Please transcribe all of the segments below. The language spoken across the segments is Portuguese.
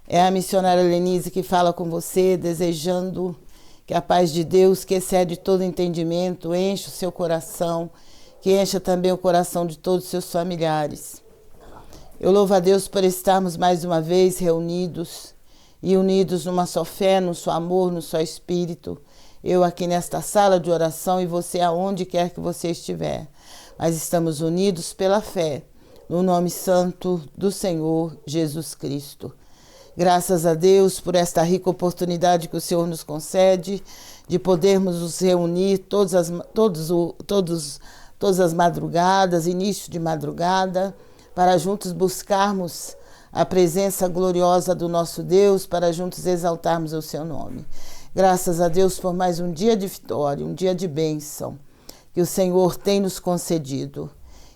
É a missionária Lenise que fala com você, desejando que a paz de Deus, que excede todo entendimento, encha o seu coração, que encha também o coração de todos os seus familiares. Eu louvo a Deus por estarmos mais uma vez reunidos e unidos numa só fé, num só amor, num só espírito. Eu aqui nesta sala de oração e você aonde quer que você estiver. Mas estamos unidos pela fé, no nome santo do Senhor Jesus Cristo. Graças a Deus por esta rica oportunidade que o Senhor nos concede de podermos nos reunir todas as madrugadas, início de madrugada, para juntos buscarmos a presença gloriosa do nosso Deus, para juntos exaltarmos o seu nome. Graças a Deus por mais um dia de vitória, um dia de bênção que o Senhor tem nos concedido.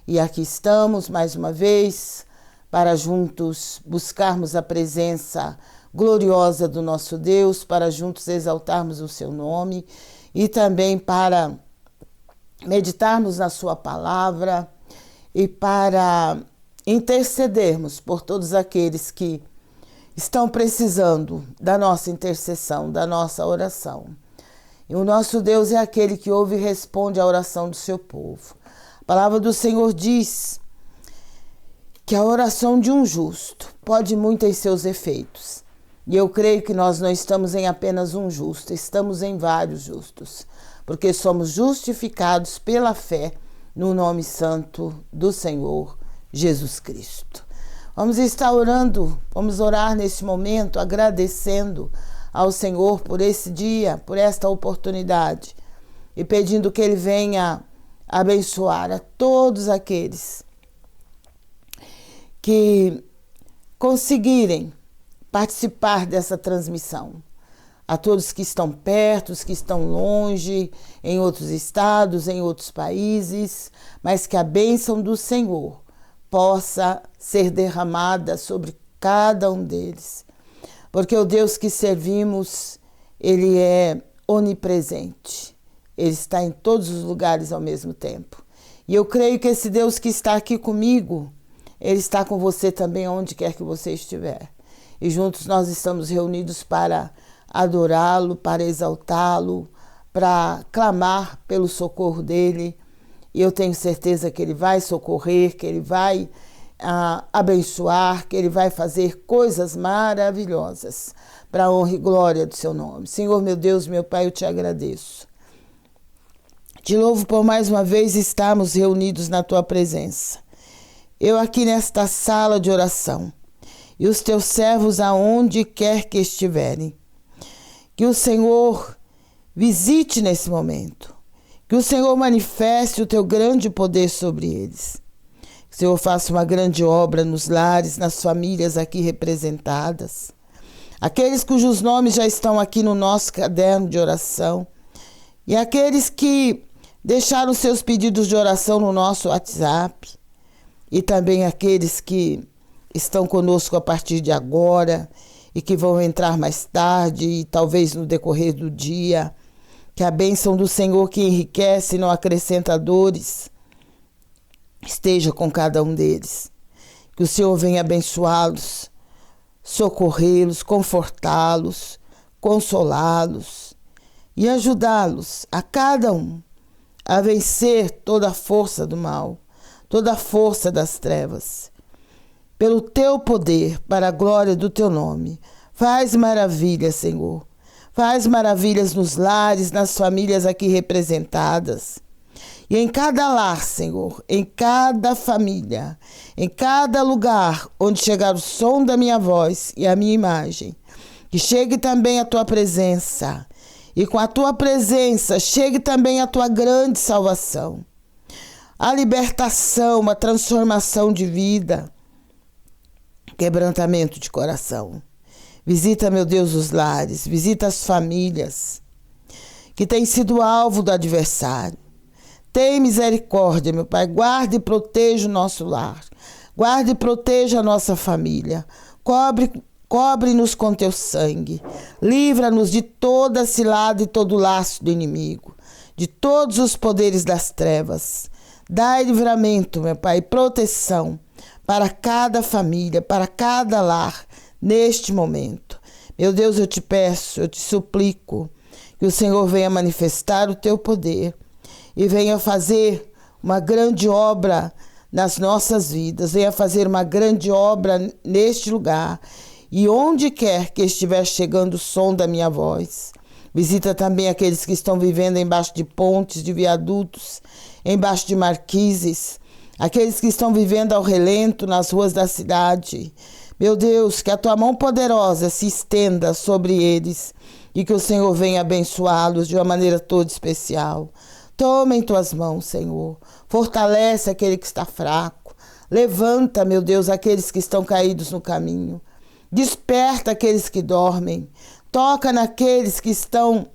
E aqui estamos mais uma vez para juntos buscarmos a presença gloriosa do nosso Deus, para juntos exaltarmos o seu nome e também para meditarmos na sua palavra e para intercedermos por todos aqueles que estão precisando da nossa intercessão, da nossa oração. E o nosso Deus é aquele que ouve e responde à oração do seu povo. A palavra do Senhor diz que a oração de um justo pode muito em seus efeitos. E eu creio que nós não estamos em apenas um justo, estamos em vários justos, porque somos justificados pela fé no nome santo do Senhor Jesus Cristo. Vamos estar orando, vamos orar neste momento, agradecendo ao Senhor por esse dia, por esta oportunidade, e pedindo que Ele venha abençoar a todos aqueles que conseguirem participar dessa transmissão. A todos que estão perto, os que estão longe, em outros estados, em outros países, mas que a bênção do Senhor possa ser derramada sobre cada um deles. Porque o Deus que servimos, Ele é onipresente. Ele está em todos os lugares ao mesmo tempo. E eu creio que esse Deus que está aqui comigo, Ele está com você também onde quer que você estiver. E juntos nós estamos reunidos para adorá-lo, para exaltá-lo, para clamar pelo socorro dEle. E eu tenho certeza que Ele vai socorrer, que Ele vai abençoar, que Ele vai fazer coisas maravilhosas para a honra e glória do seu nome. Senhor, meu Deus, meu Pai, eu te agradeço. Te louvo por mais uma vez estarmos reunidos na tua presença. Eu aqui nesta sala de oração e os teus servos aonde quer que estiverem. Que o Senhor visite nesse momento. Que o Senhor manifeste o teu grande poder sobre eles. Que o Senhor faça uma grande obra nos lares, nas famílias aqui representadas. Aqueles cujos nomes já estão aqui no nosso caderno de oração. E aqueles que deixaram seus pedidos de oração no nosso WhatsApp. E também aqueles que estão conosco a partir de agora e que vão entrar mais tarde e talvez no decorrer do dia. Que a bênção do Senhor que enriquece e não acrescenta dores esteja com cada um deles. Que o Senhor venha abençoá-los, socorrê-los, confortá-los, consolá-los e ajudá-los a cada um a vencer toda a força do mal, toda a força das trevas. Pelo teu poder, para a glória do teu nome, faz maravilhas, Senhor. Faz maravilhas nos lares, nas famílias aqui representadas. E em cada lar, Senhor, em cada família, em cada lugar onde chegar o som da minha voz e a minha imagem, que chegue também a tua presença. E com a tua presença chegue também a tua grande salvação. A libertação, a transformação de vida, quebrantamento de coração. Visita, meu Deus, os lares, visita as famílias que têm sido alvo do adversário. Tem misericórdia, meu Pai, guarde e proteja o nosso lar, guarde e proteja a nossa família, cobre-nos com teu sangue, livra-nos de toda cilada e todo laço do inimigo, de todos os poderes das trevas. Dai livramento, meu Pai, proteção para cada família, para cada lar, neste momento. Meu Deus, eu te peço, eu te suplico, que o Senhor venha manifestar o teu poder e venha fazer uma grande obra nas nossas vidas, venha fazer uma grande obra neste lugar e onde quer que estiver chegando o som da minha voz. Visita também aqueles que estão vivendo embaixo de pontes, de viadutos, embaixo de marquises, aqueles que estão vivendo ao relento nas ruas da cidade. Meu Deus, que a tua mão poderosa se estenda sobre eles e que o Senhor venha abençoá-los de uma maneira toda especial. Toma em tuas mãos, Senhor. Fortalece aquele que está fraco. Levanta, meu Deus, aqueles que estão caídos no caminho. Desperta aqueles que dormem. Toca naqueles que estão,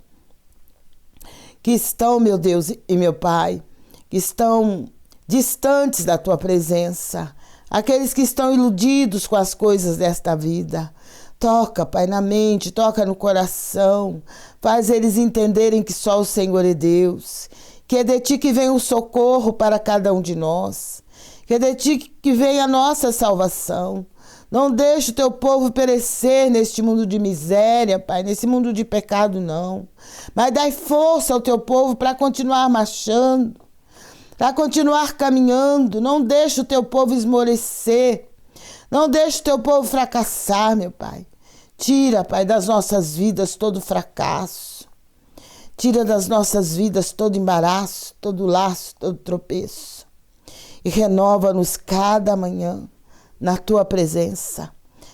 meu Deus e meu Pai, que estão distantes da tua presença. Aqueles que estão iludidos com as coisas desta vida. Toca, Pai, na mente, toca no coração. Faz eles entenderem que só o Senhor é Deus. Que é de ti que vem o socorro para cada um de nós. Que é de ti que vem a nossa salvação. Não deixe o teu povo perecer neste mundo de miséria, Pai, nesse mundo de pecado, não. Mas dai força ao teu povo para continuar marchando, para continuar caminhando. Não deixe o teu povo esmorecer. Não deixe o teu povo fracassar, meu Pai. Tira, Pai, das nossas vidas todo fracasso. Tira das nossas vidas todo embaraço, todo laço, todo tropeço. E renova-nos cada manhã na tua presença.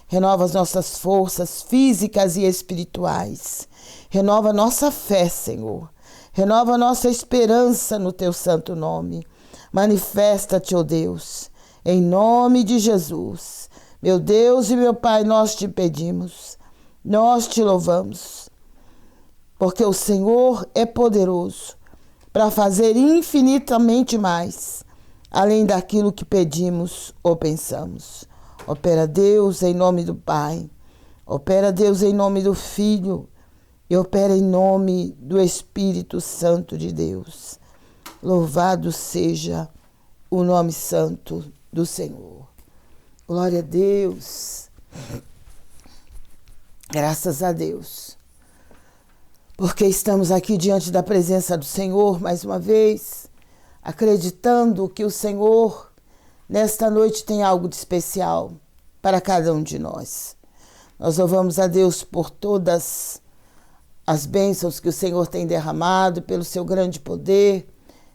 Renova as nossas forças físicas e espirituais. Renova a nossa fé, Senhor. Renova a nossa esperança no teu santo nome. Manifesta-te, ó Deus, em nome de Jesus. Meu Deus e meu Pai, nós te pedimos, nós te louvamos, porque o Senhor é poderoso para fazer infinitamente mais, além daquilo que pedimos ou pensamos. Opera, Deus, em nome do Pai. Opera, Deus, em nome do Filho. E opera em nome do Espírito Santo de Deus. Louvado seja o nome santo do Senhor. Glória a Deus. Graças a Deus. Porque estamos aqui diante da presença do Senhor mais uma vez, acreditando que o Senhor, nesta noite, tem algo de especial para cada um de nós. Nós louvamos a Deus por todas as bênçãos que o Senhor tem derramado, pelo seu grande poder,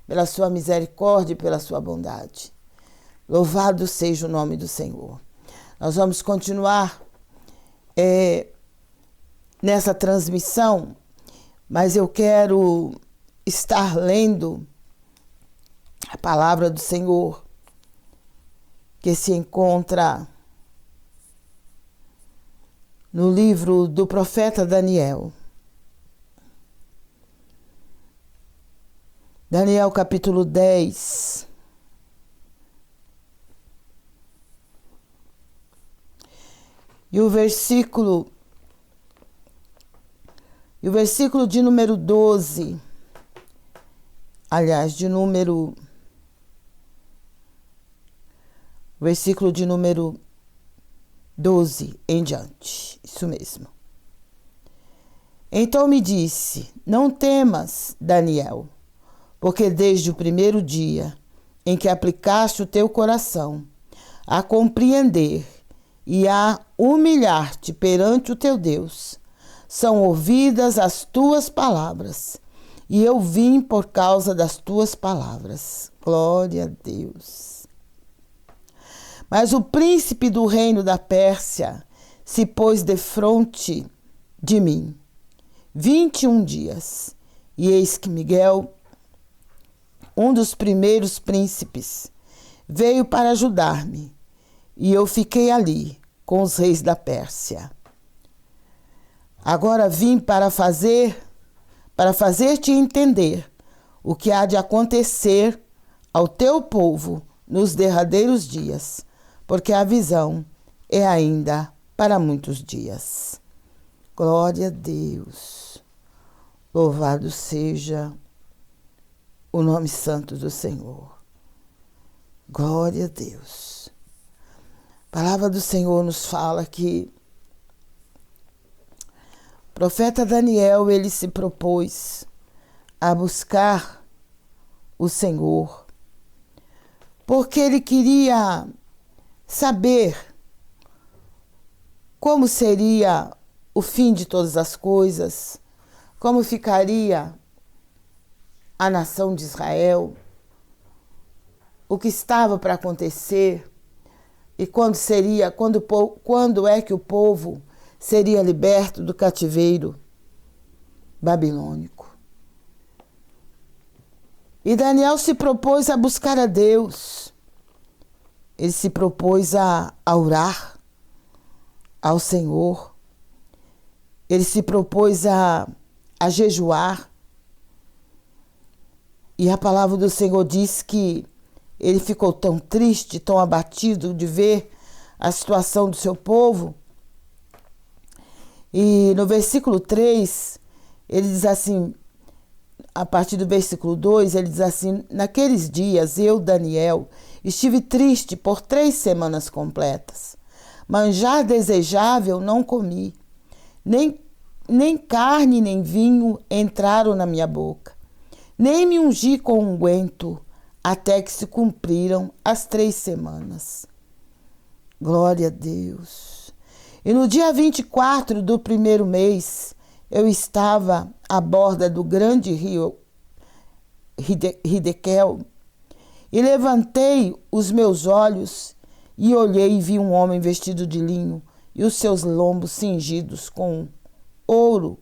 pela sua misericórdia e pela sua bondade. Louvado seja o nome do Senhor. Nós vamos continuar nessa transmissão, mas eu quero estar lendo a palavra do Senhor, que se encontra no livro do profeta Daniel. Daniel capítulo 10. E o versículo de número 12, aliás, versículo de número 12 em diante, isso mesmo. Então me disse, não temas, Daniel, porque desde o primeiro dia em que aplicaste o teu coração a compreender e a humilhar-te perante o teu Deus, são ouvidas as tuas palavras, e eu vim por causa das tuas palavras. Glória a Deus. Mas o príncipe do reino da Pérsia se pôs defronte de mim 21 dias, e eis que Miguel, um dos primeiros príncipes, veio para ajudar-me, e eu fiquei ali com os reis da Pérsia. Agora vim para fazer-te entender o que há de acontecer ao teu povo nos derradeiros dias, porque a visão é ainda para muitos dias. Glória a Deus. Louvado seja o nome santo do Senhor. Glória a Deus. A palavra do Senhor nos fala que o profeta Daniel, ele se propôs a buscar o Senhor, porque ele queria saber como seria o fim de todas as coisas, como ficaria a nação de Israel, o que estava para acontecer e quando é que o povo seria liberto do cativeiro babilônico. E Daniel se propôs a buscar a Deus. Ele se propôs a orar ao Senhor. Ele se propôs a jejuar. E a palavra do Senhor diz que ele ficou tão triste, tão abatido de ver a situação do seu povo. E no versículo 3, ele diz assim, a partir do versículo 2, ele diz assim: naqueles dias eu, Daniel, estive triste por 3 semanas completas. Manjar desejável não comi, nem carne nem vinho entraram na minha boca, nem me ungi com unguento, até que se cumpriram as 3 semanas. Glória a Deus. E no dia 24 do primeiro mês, eu estava à borda do grande rio Hidekel, e levantei os meus olhos e olhei e vi um homem vestido de linho e os seus lombos cingidos com ouro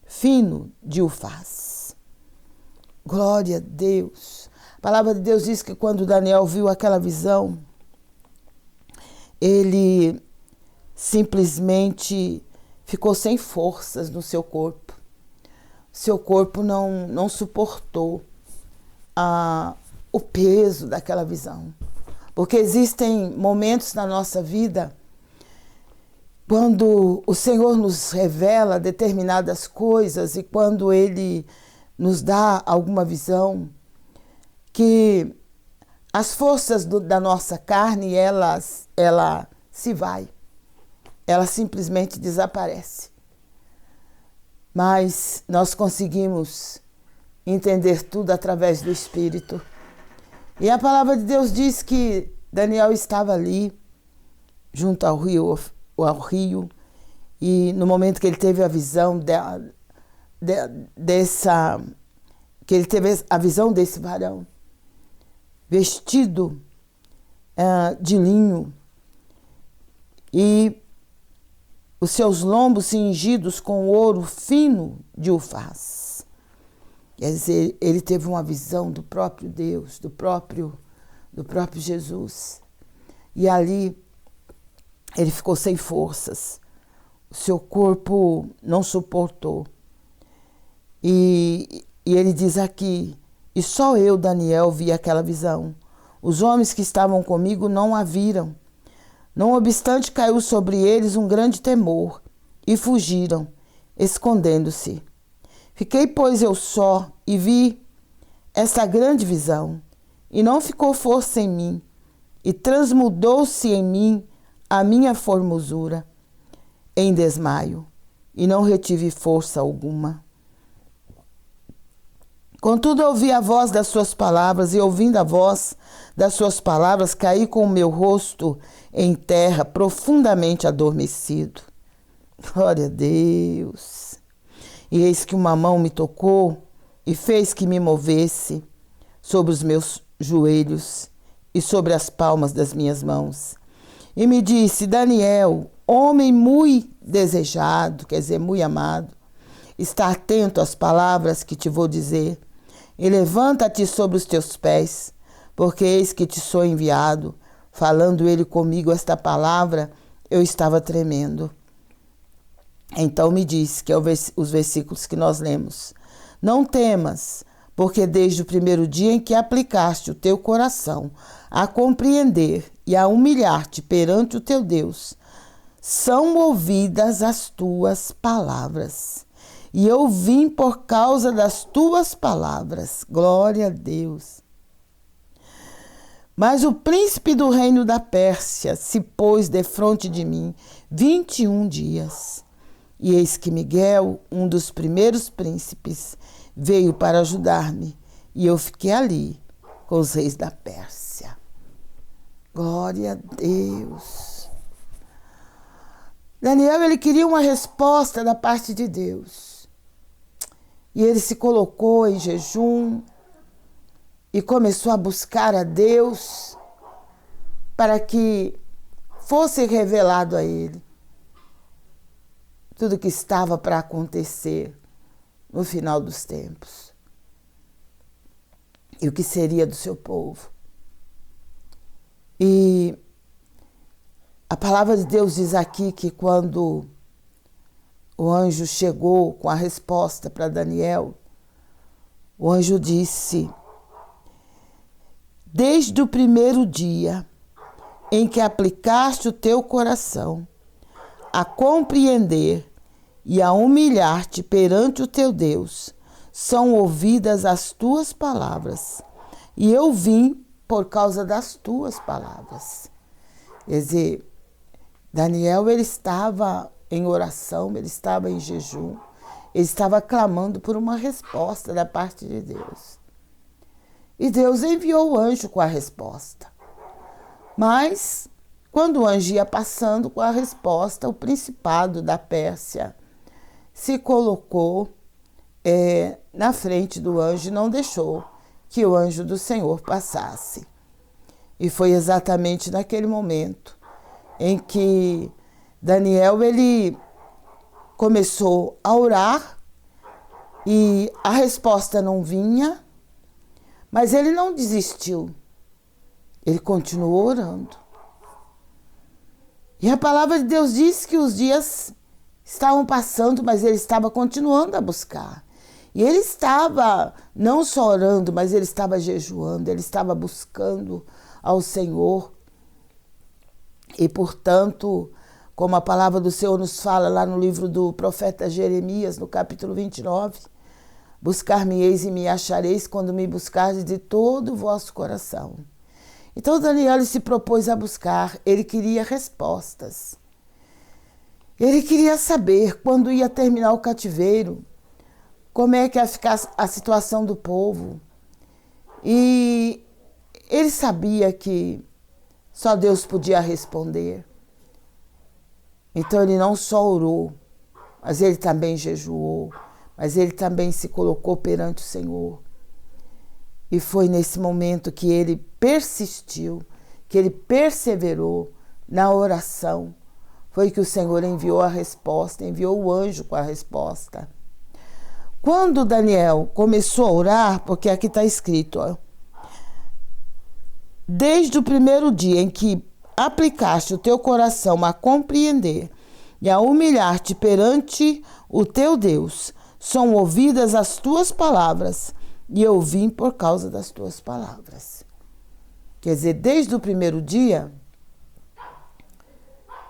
fino de Ufaz. Glória a Deus. A palavra de Deus diz que quando Daniel viu aquela visão, ele simplesmente ficou sem forças no seu corpo. Seu corpo não suportou o peso daquela visão. Porque existem momentos na nossa vida quando o Senhor nos revela determinadas coisas e quando Ele nos dá alguma visão, que as forças da nossa carne, ela se vai. Ela simplesmente desaparece. Mas nós conseguimos entender tudo através do Espírito. E a palavra de Deus diz que Daniel estava ali, junto ao rio, e no momento que ele teve a visão desse varão, vestido de linho, e os seus lombos cingidos com ouro fino de Ufaz. Quer dizer, ele teve uma visão do próprio Deus, do próprio Jesus. E ali ele ficou sem forças. O seu corpo não suportou. E ele diz aqui: e só eu, Daniel, vi aquela visão. Os homens que estavam comigo não a viram. Não obstante, caiu sobre eles um grande temor, e fugiram, escondendo-se. Fiquei, pois, eu só, e vi essa grande visão, e não ficou força em mim, e transmudou-se em mim a minha formosura em desmaio, e não retive força alguma. Contudo, ouvi a voz das suas palavras, e ouvindo a voz das suas palavras, caí com o meu rosto em terra, profundamente adormecido. Glória a Deus. E eis que uma mão me tocou e fez que me movesse sobre os meus joelhos e sobre as palmas das minhas mãos. E me disse: Daniel, homem muito desejado, quer dizer, muito amado, está atento às palavras que te vou dizer, e levanta-te sobre os teus pés, porque eis que te sou enviado. Falando ele comigo esta palavra, eu estava tremendo. Então me disse, que é os versículos que nós lemos: não temas, porque desde o primeiro dia em que aplicaste o teu coração a compreender e a humilhar-te perante o teu Deus, são ouvidas as tuas palavras. E eu vim por causa das tuas palavras. Glória a Deus. Mas o príncipe do reino da Pérsia se pôs defronte de mim 21 dias. E eis que Miguel, um dos primeiros príncipes, veio para ajudar-me, e eu fiquei ali com os reis da Pérsia. Glória a Deus. Daniel, ele queria uma resposta da parte de Deus. E ele se colocou em jejum e começou a buscar a Deus para que fosse revelado a ele tudo que estava para acontecer no final dos tempos e o que seria do seu povo. E a palavra de Deus diz aqui que quando o anjo chegou com a resposta para Daniel, o anjo disse: desde o primeiro dia em que aplicaste o teu coração a compreender e a humilhar-te perante o teu Deus, são ouvidas as tuas palavras, e eu vim por causa das tuas palavras. Quer dizer, Daniel, ele estava em oração, ele estava em jejum, ele estava clamando por uma resposta da parte de Deus. E Deus enviou o anjo com a resposta. Mas, quando o anjo ia passando com a resposta, o principado da Pérsia se colocou na frente do anjo e não deixou que o anjo do Senhor passasse. E foi exatamente naquele momento em que Daniel, ele começou a orar e a resposta não vinha, mas ele não desistiu. Ele continuou orando. E a palavra de Deus diz que os dias estavam passando, mas ele estava continuando a buscar. E ele estava não só orando, mas ele estava jejuando, ele estava buscando ao Senhor. E, portanto, como a palavra do Senhor nos fala lá no livro do profeta Jeremias, no capítulo 29, buscar-me-eis e me achareis quando me buscardes de todo o vosso coração. Então Daniel se propôs a buscar, ele queria respostas. Ele queria saber quando ia terminar o cativeiro, como é que ia ficar a situação do povo. E ele sabia que só Deus podia responder. Então ele não só orou, mas ele também jejuou, mas ele também se colocou perante o Senhor. E foi nesse momento que ele persistiu, que ele perseverou na oração. Foi que o Senhor enviou a resposta, enviou o anjo com a resposta. Quando Daniel começou a orar, porque aqui está escrito, ó, desde o primeiro dia em que aplicaste o teu coração a compreender e a humilhar-te perante o teu Deus, são ouvidas as tuas palavras, e eu vim por causa das tuas palavras. Quer dizer, desde o primeiro dia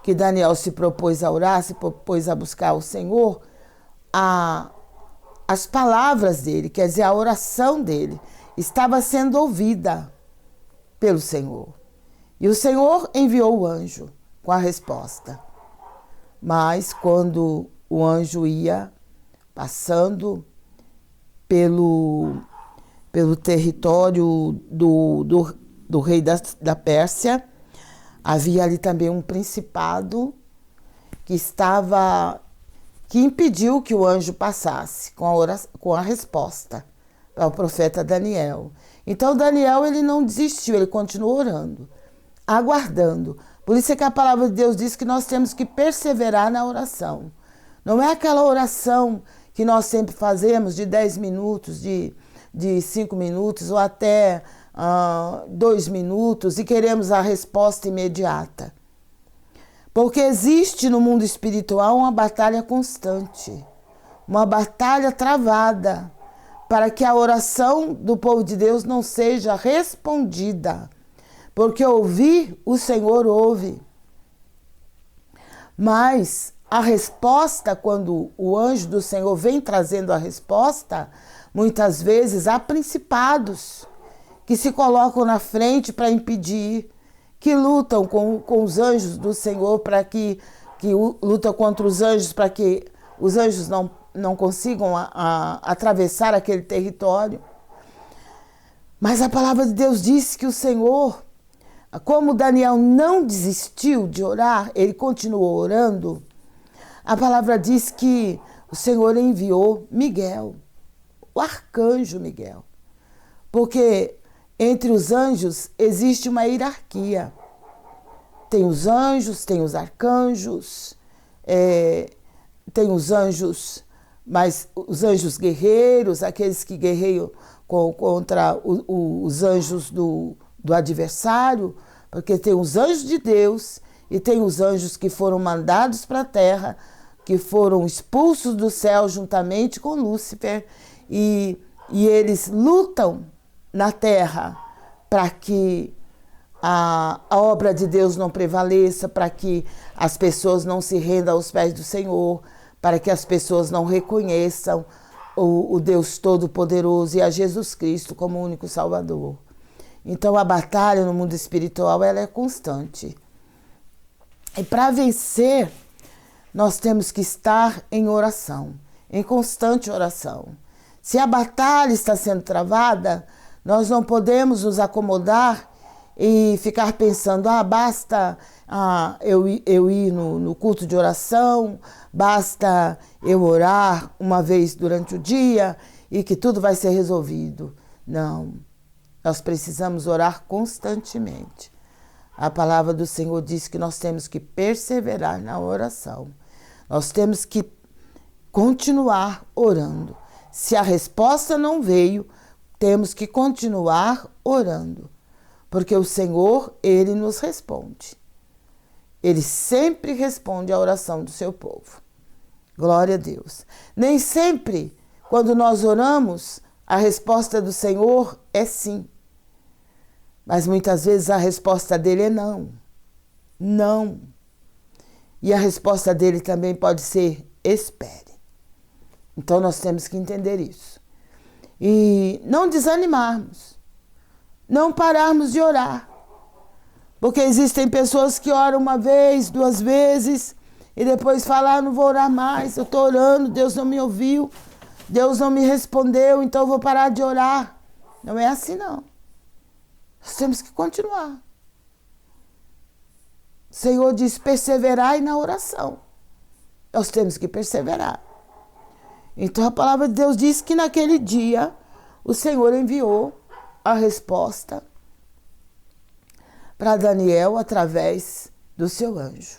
que Daniel se propôs a orar, se propôs a buscar o Senhor, as palavras dele, quer dizer, a oração dele, estava sendo ouvida pelo Senhor. E o Senhor enviou o anjo com a resposta. Mas quando o anjo ia passando pelo território do rei da Pérsia, havia ali também um principado que impediu que o anjo passasse com a resposta para o profeta Daniel. Então Daniel, ele não desistiu, ele continuou orando, aguardando. Por isso é que a palavra de Deus diz que nós temos que perseverar na oração. Não é aquela oração que nós sempre fazemos de 10 minutos, de 5 minutos ou até 2 minutos e queremos a resposta imediata. Porque existe no mundo espiritual uma batalha constante, uma batalha travada, para que a oração do povo de Deus não seja respondida. Porque ouvir, o Senhor ouve. Mas a resposta, quando o anjo do Senhor vem trazendo a resposta, muitas vezes há principados que se colocam na frente para impedir, que lutam com os anjos do Senhor que lutam contra os anjos para que os anjos não consigam atravessar aquele território. Mas a palavra de Deus diz que o Senhor, como Daniel não desistiu de orar, ele continuou orando. A palavra diz que o Senhor enviou Miguel, o arcanjo Miguel. Porque entre os anjos existe uma hierarquia. Tem os anjos, tem os arcanjos, tem os anjos, mas os anjos guerreiros, aqueles que guerreiam contra os anjos do adversário, porque tem os anjos de Deus e tem os anjos que foram mandados para a terra, que foram expulsos do céu juntamente com Lúcifer, e eles lutam na terra para que a obra de Deus não prevaleça, para que as pessoas não se rendam aos pés do Senhor, para que as pessoas não reconheçam o Deus Todo-Poderoso e a Jesus Cristo como o único Salvador. Então a batalha no mundo espiritual ela é constante. E para vencer, nós temos que estar em oração, em constante oração. Se a batalha está sendo travada, nós não podemos nos acomodar e ficar pensando, basta eu ir no culto de oração, basta eu orar uma vez durante o dia e que tudo vai ser resolvido. Não, nós precisamos orar constantemente. A palavra do Senhor diz que nós temos que perseverar na oração. Nós temos que continuar orando. Se a resposta não veio, temos que continuar orando. Porque o Senhor, Ele nos responde. Ele sempre responde à oração do seu povo. Glória a Deus. Nem sempre, quando nós oramos, a resposta do Senhor é sim. Mas muitas vezes a resposta dele é não. Não. E a resposta dele também pode ser espere. Então nós temos que entender isso. E não desanimarmos. Não pararmos de orar. Porque existem pessoas que oram uma vez, 2 vezes, e depois falam, não vou orar mais, eu estou orando, Deus não me ouviu, Deus não me respondeu, então eu vou parar de orar. Não é assim não. Nós temos que continuar. O Senhor diz, perseverai na oração. Nós temos que perseverar. Então a palavra de Deus diz que naquele dia o Senhor enviou a resposta para Daniel através do seu anjo.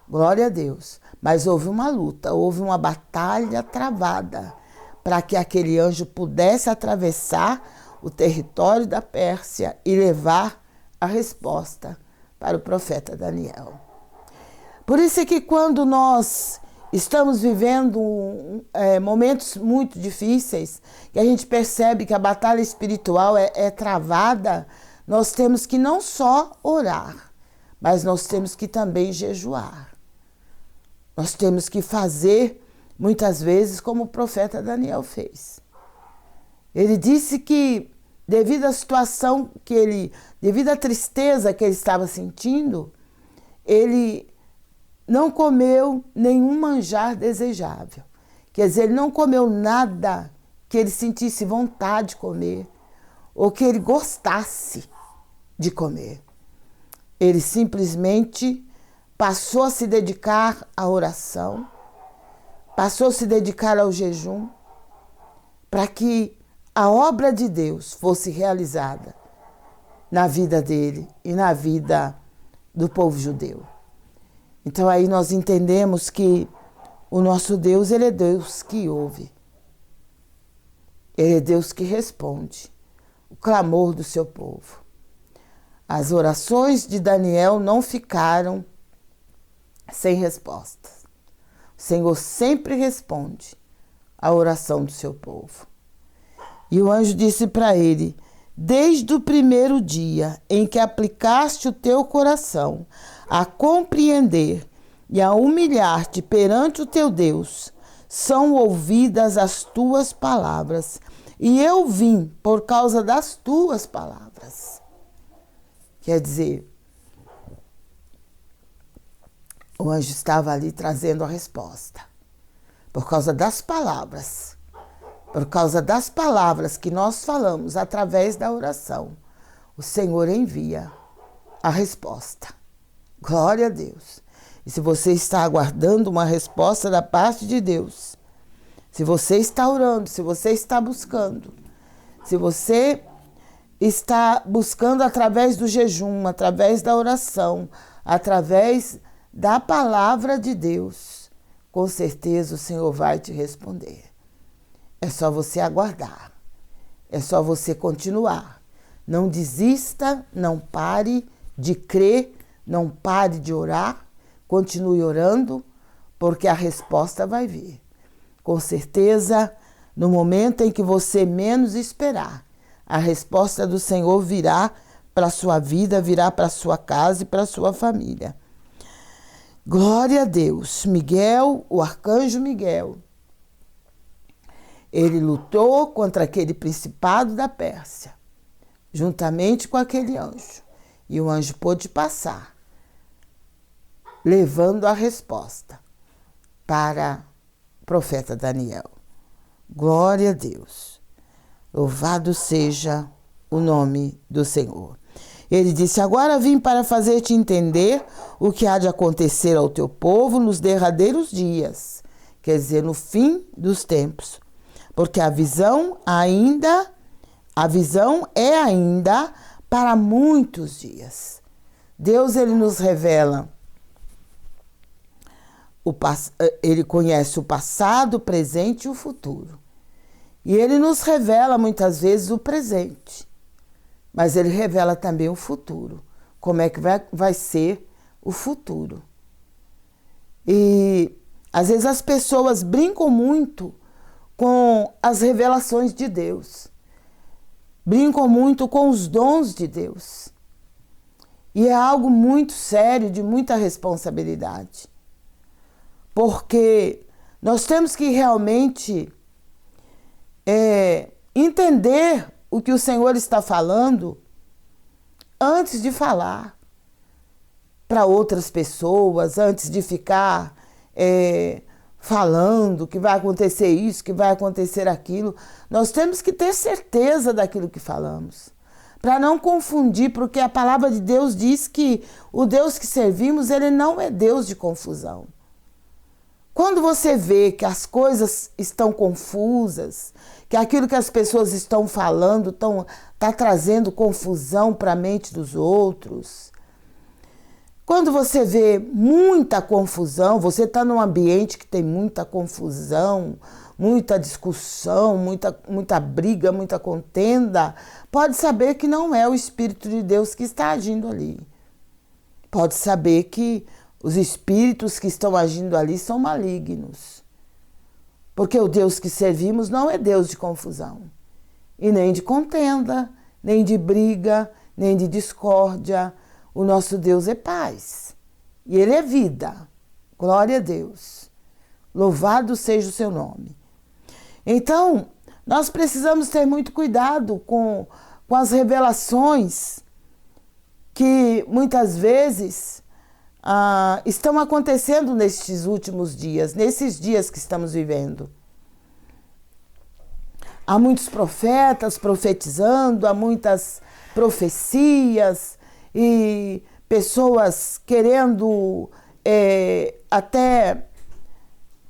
Glória a Deus. Mas houve uma luta, houve uma batalha travada para que aquele anjo pudesse atravessar o território da Pérsia e levar a resposta para o profeta Daniel. Por isso é que quando nós estamos vivendo momentos muito difíceis, que a gente percebe que a batalha espiritual é travada, nós temos que não só orar, mas nós temos que também jejuar. Nós temos que fazer, muitas vezes, como o profeta Daniel fez. Ele disse que, devido à situação devido à tristeza que ele estava sentindo, ele não comeu nenhum manjar desejável. Quer dizer, ele não comeu nada que ele sentisse vontade de comer ou que ele gostasse de comer. Ele simplesmente passou a se dedicar à oração, passou a se dedicar ao jejum, para que a obra de Deus fosse realizada na vida dele e na vida do povo judeu. Então aí nós entendemos que o nosso Deus, ele é Deus que ouve. Ele é Deus que responde o clamor do seu povo. As orações de Daniel não ficaram sem respostas. O Senhor sempre responde a oração do seu povo. E o anjo disse para ele, desde o primeiro dia em que aplicaste o teu coração a compreender e a humilhar-te perante o teu Deus, são ouvidas as tuas palavras e eu vim por causa das tuas palavras. Quer dizer, o anjo estava ali trazendo a resposta. Por causa das palavras. Por causa das palavras que nós falamos através da oração, o Senhor envia a resposta. Glória a Deus. E se você está aguardando uma resposta da parte de Deus, se você está orando, se você está buscando, se você está buscando através do jejum, através da oração, através da palavra de Deus, com certeza o Senhor vai te responder. É só você aguardar. É só você continuar. Não desista, não pare de crer, não pare de orar. Continue orando, porque a resposta vai vir. Com certeza, no momento em que você menos esperar, a resposta do Senhor virá para a sua vida, virá para a sua casa e para a sua família. Glória a Deus. Miguel, o arcanjo Miguel, ele lutou contra aquele principado da Pérsia, juntamente com aquele anjo. E o anjo pôde passar, levando a resposta para o profeta Daniel. Glória a Deus. Louvado seja o nome do Senhor. Ele disse: agora vim para fazer-te entender o que há de acontecer ao teu povo nos derradeiros dias, quer dizer, no fim dos tempos. Porque a visão é ainda para muitos dias. Deus, ele nos revela, ele conhece o passado, o presente e o futuro. E ele nos revela muitas vezes o presente, mas ele revela também o futuro. Como é que vai ser o futuro? E às vezes as pessoas brincam muito com as revelações de Deus. Brincam muito com os dons de Deus. E é algo muito sério, de muita responsabilidade. Porque nós temos que realmente entender o que o Senhor está falando antes de falar para outras pessoas, antes de ficar falando que vai acontecer isso, que vai acontecer aquilo. Nós temos que ter certeza daquilo que falamos, para não confundir, porque a palavra de Deus diz que o Deus que servimos, ele não é Deus de confusão. Quando você vê que as coisas estão confusas, que aquilo que as pessoas estão falando está trazendo confusão para a mente dos outros, quando você vê muita confusão, você está num ambiente que tem muita confusão, muita discussão, muita briga, muita contenda, pode saber que não é o Espírito de Deus que está agindo ali. Pode saber que os espíritos que estão agindo ali são malignos. Porque o Deus que servimos não é Deus de confusão. E nem de contenda, nem de briga, nem de discórdia. O nosso Deus é paz. E Ele é vida. Glória a Deus. Louvado seja o seu nome. Então, nós precisamos ter muito cuidado com as revelações que muitas vezes estão acontecendo nestes últimos dias, nesses dias que estamos vivendo. Há muitos profetas profetizando, há muitas profecias e pessoas querendo até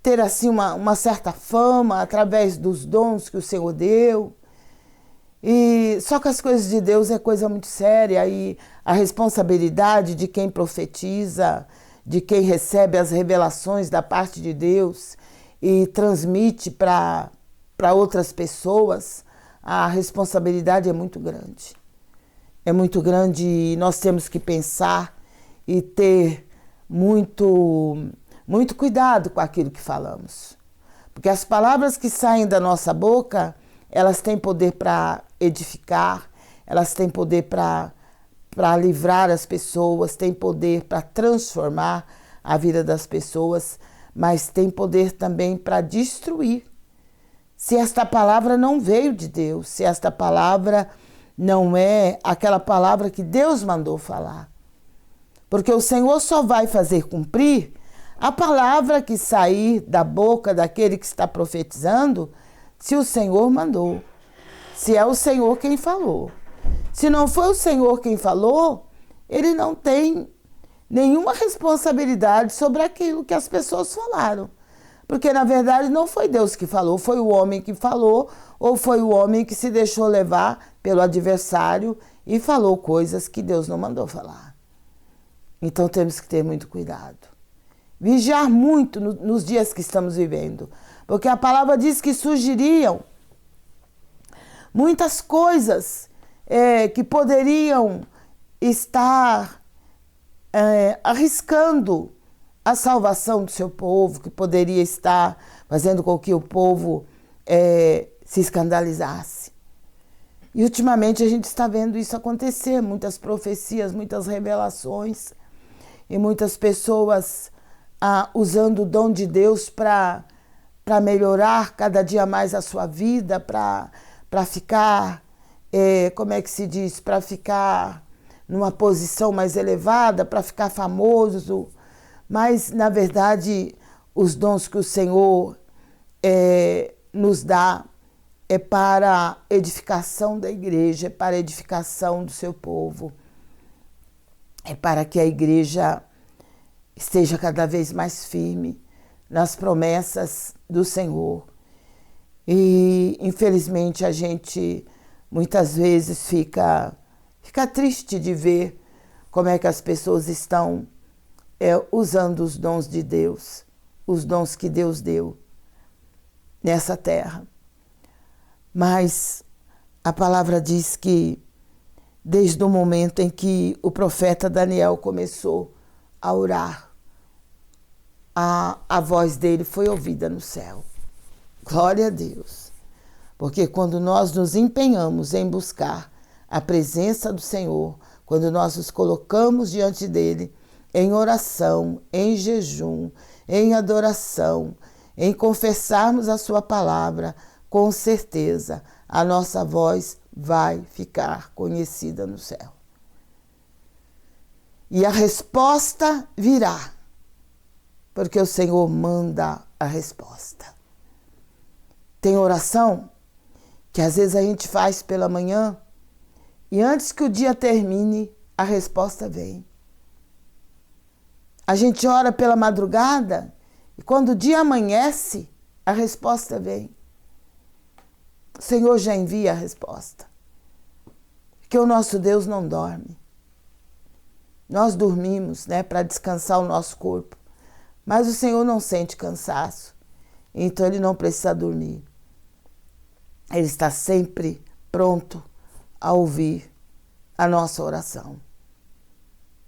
ter assim uma certa fama através dos dons que o Senhor deu. E só que as coisas de Deus é coisa muito séria, e a responsabilidade de quem profetiza, de quem recebe as revelações da parte de Deus e transmite para outras pessoas, a responsabilidade é muito grande. É muito grande, e nós temos que pensar e ter muito cuidado com aquilo que falamos. Porque as palavras que saem da nossa boca, elas têm poder para edificar, elas têm poder para livrar as pessoas, têm poder para transformar a vida das pessoas, mas têm poder também para destruir. se esta palavra não veio de Deus, se esta palavra não é aquela palavra que Deus mandou falar. Porque o Senhor só vai fazer cumprir a palavra que sair da boca daquele que está profetizando, se o Senhor mandou, se é o Senhor quem falou. Se não foi o Senhor quem falou, ele não tem nenhuma responsabilidade sobre aquilo que as pessoas falaram. Porque, na verdade, não foi Deus que falou, foi o homem que falou, ou foi o homem que se deixou levar pelo adversário e falou coisas que Deus não mandou falar. Então, temos que ter muito cuidado. Vigiar muito nos dias que estamos vivendo. Porque a palavra diz que surgiriam muitas coisas que poderiam estar arriscando a salvação do seu povo, que poderia estar fazendo com que o povo se escandalizasse. E ultimamente a gente está vendo isso acontecer, muitas profecias, muitas revelações, e muitas pessoas usando o dom de Deus para melhorar cada dia mais a sua vida, para ficar, como é que se diz, para ficar numa posição mais elevada, para ficar famoso. Mas, na verdade, os dons que o Senhor nos dá é para a edificação da igreja, é para a edificação do seu povo, é para que a igreja esteja cada vez mais firme nas promessas do Senhor. E, infelizmente, a gente muitas vezes fica triste de ver como é que as pessoas estão usando os dons de Deus, os dons que Deus deu nessa terra. Mas a palavra diz que desde o momento em que o profeta Daniel começou a orar, a voz dele foi ouvida no céu. Glória a Deus. Porque quando nós nos empenhamos em buscar a presença do Senhor, quando nós nos colocamos diante dele, em oração, em jejum, em adoração, em confessarmos a sua palavra, com certeza a nossa voz vai ficar conhecida no céu. E a resposta virá, porque o Senhor manda a resposta. Tem oração que às vezes a gente faz pela manhã e antes que o dia termine, a resposta vem. A gente ora pela madrugada e quando o dia amanhece, a resposta vem. O Senhor já envia a resposta. Porque o nosso Deus não dorme. Nós dormimos, para descansar o nosso corpo. Mas o Senhor não sente cansaço. Então Ele não precisa dormir. Ele está sempre pronto a ouvir a nossa oração.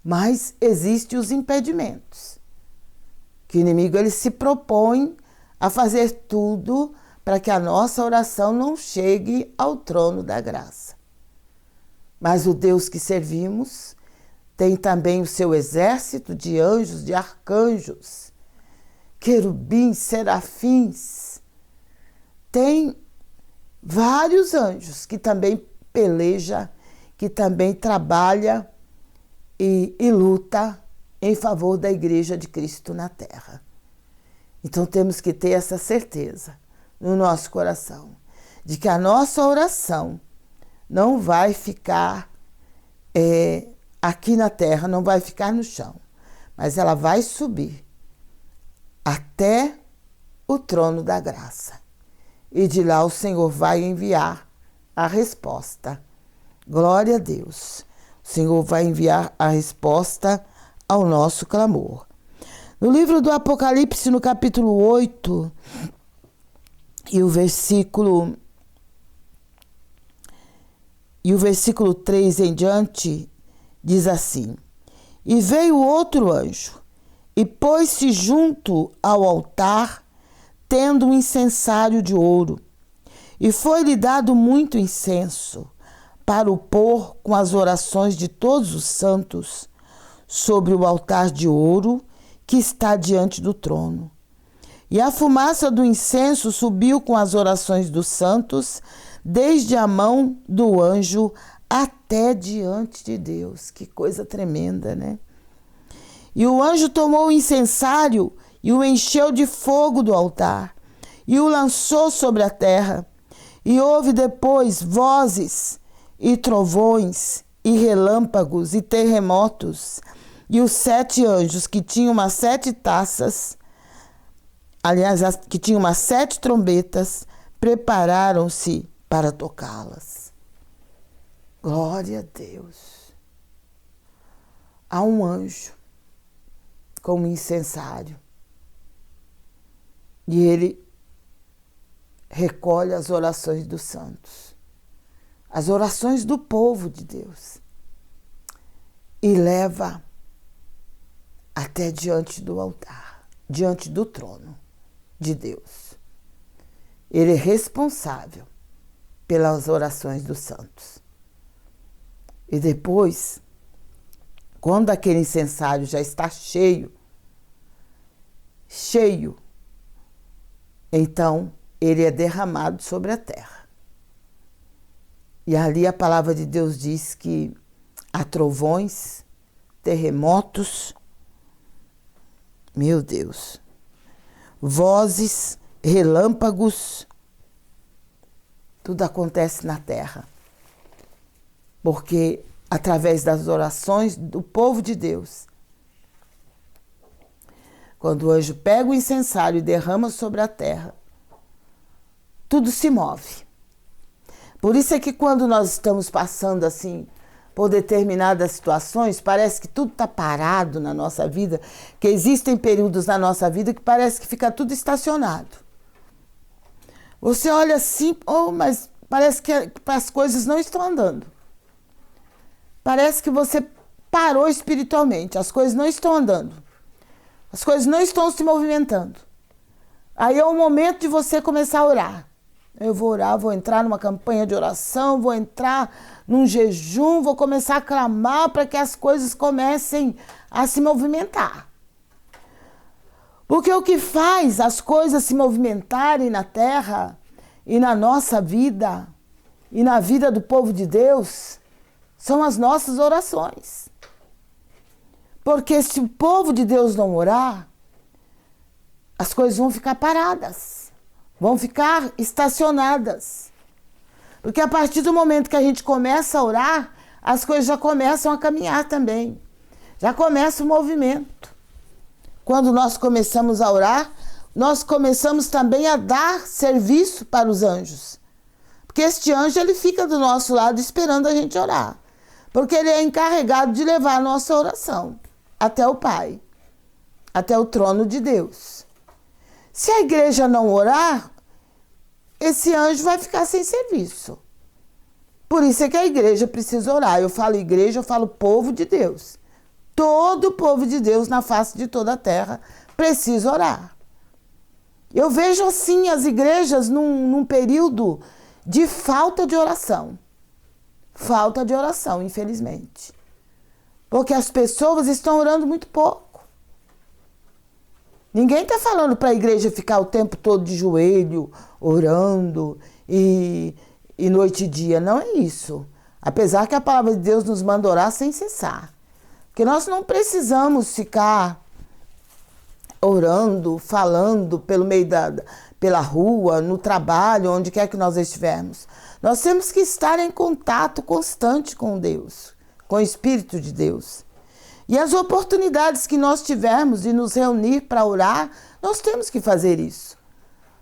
Mas existem os impedimentos. Que o inimigo ele se propõe a fazer tudo para que a nossa oração não chegue ao trono da graça. Mas o Deus que servimos tem também o seu exército de anjos, de arcanjos, querubins, serafins. Tem vários anjos que também peleja, que também trabalha e luta em favor da Igreja de Cristo na Terra. Então temos que ter essa certeza no nosso coração, de que a nossa oração não vai ficar aqui na terra, não vai ficar no chão, mas ela vai subir até o trono da graça. E de lá o Senhor vai enviar a resposta. Glória a Deus. O Senhor vai enviar a resposta ao nosso clamor. No livro do Apocalipse, no capítulo 8, e o versículo 3 em diante, diz assim: E veio outro anjo, e pôs-se junto ao altar, tendo um incensário de ouro, e foi-lhe dado muito incenso, para o pôr com as orações de todos os santos, sobre o altar de ouro que está diante do trono. E a fumaça do incenso subiu com as orações dos santos, desde a mão do anjo até diante de Deus. Que coisa tremenda, né? E o anjo tomou o incensário e o encheu de fogo do altar, e o lançou sobre a terra. E houve depois vozes, e trovões, e relâmpagos, e terremotos. E os 7 anjos que tinham umas 7 taças, aliás, que tinham umas 7 trombetas, prepararam-se para tocá-las. Glória a Deus. Há um anjo com um incensário. E ele recolhe as orações dos santos, as orações do povo de Deus, e leva até diante do altar, diante do trono de Deus. Ele é responsável pelas orações dos santos. E depois, quando aquele incensário já está cheio, então ele é derramado sobre a terra. E ali a palavra de Deus diz que há trovões, terremotos, meu Deus, vozes, relâmpagos, tudo acontece na terra. Porque através das orações do povo de Deus, quando o anjo pega o incensário e derrama sobre a terra, tudo se move. Por isso é que quando nós estamos passando assim por determinadas situações, parece que tudo está parado na nossa vida, que existem períodos na nossa vida que parece que fica tudo estacionado. Você olha assim, mas parece que as coisas não estão andando. Parece que você parou espiritualmente, as coisas não estão andando. As coisas não estão se movimentando. Aí é o momento de você começar a orar. Eu vou orar, vou entrar numa campanha de oração, vou entrar num jejum, vou começar a clamar para que as coisas comecem a se movimentar. Porque o que faz as coisas se movimentarem na terra e na nossa vida e na vida do povo de Deus são as nossas orações. Porque se o povo de Deus não orar, as coisas vão ficar paradas, vão ficar estacionadas. Porque a partir do momento que a gente começa a orar, as coisas já começam a caminhar também. Já começa o movimento. Quando nós começamos a orar, nós começamos também a dar serviço para os anjos. Porque este anjo, ele fica do nosso lado esperando a gente orar. Porque ele é encarregado de levar a nossa oração até o Pai, até o trono de Deus. Se a igreja não orar, esse anjo vai ficar sem serviço. Por isso é que a igreja precisa orar. Eu falo igreja, eu falo povo de Deus. Todo o povo de Deus na face de toda a terra precisa orar. Eu vejo assim as igrejas num período de falta de oração. Falta de oração, infelizmente. Porque as pessoas estão orando muito pouco. Ninguém está falando para a igreja ficar o tempo todo de joelho, orando e noite e dia. Não é isso. Apesar que a palavra de Deus nos manda orar sem cessar. Porque nós não precisamos ficar orando, falando pelo meio pela rua, no trabalho, onde quer que nós estivermos. Nós temos que estar em contato constante com Deus, com o Espírito de Deus. E as oportunidades que nós tivermos de nos reunir para orar, nós temos que fazer isso.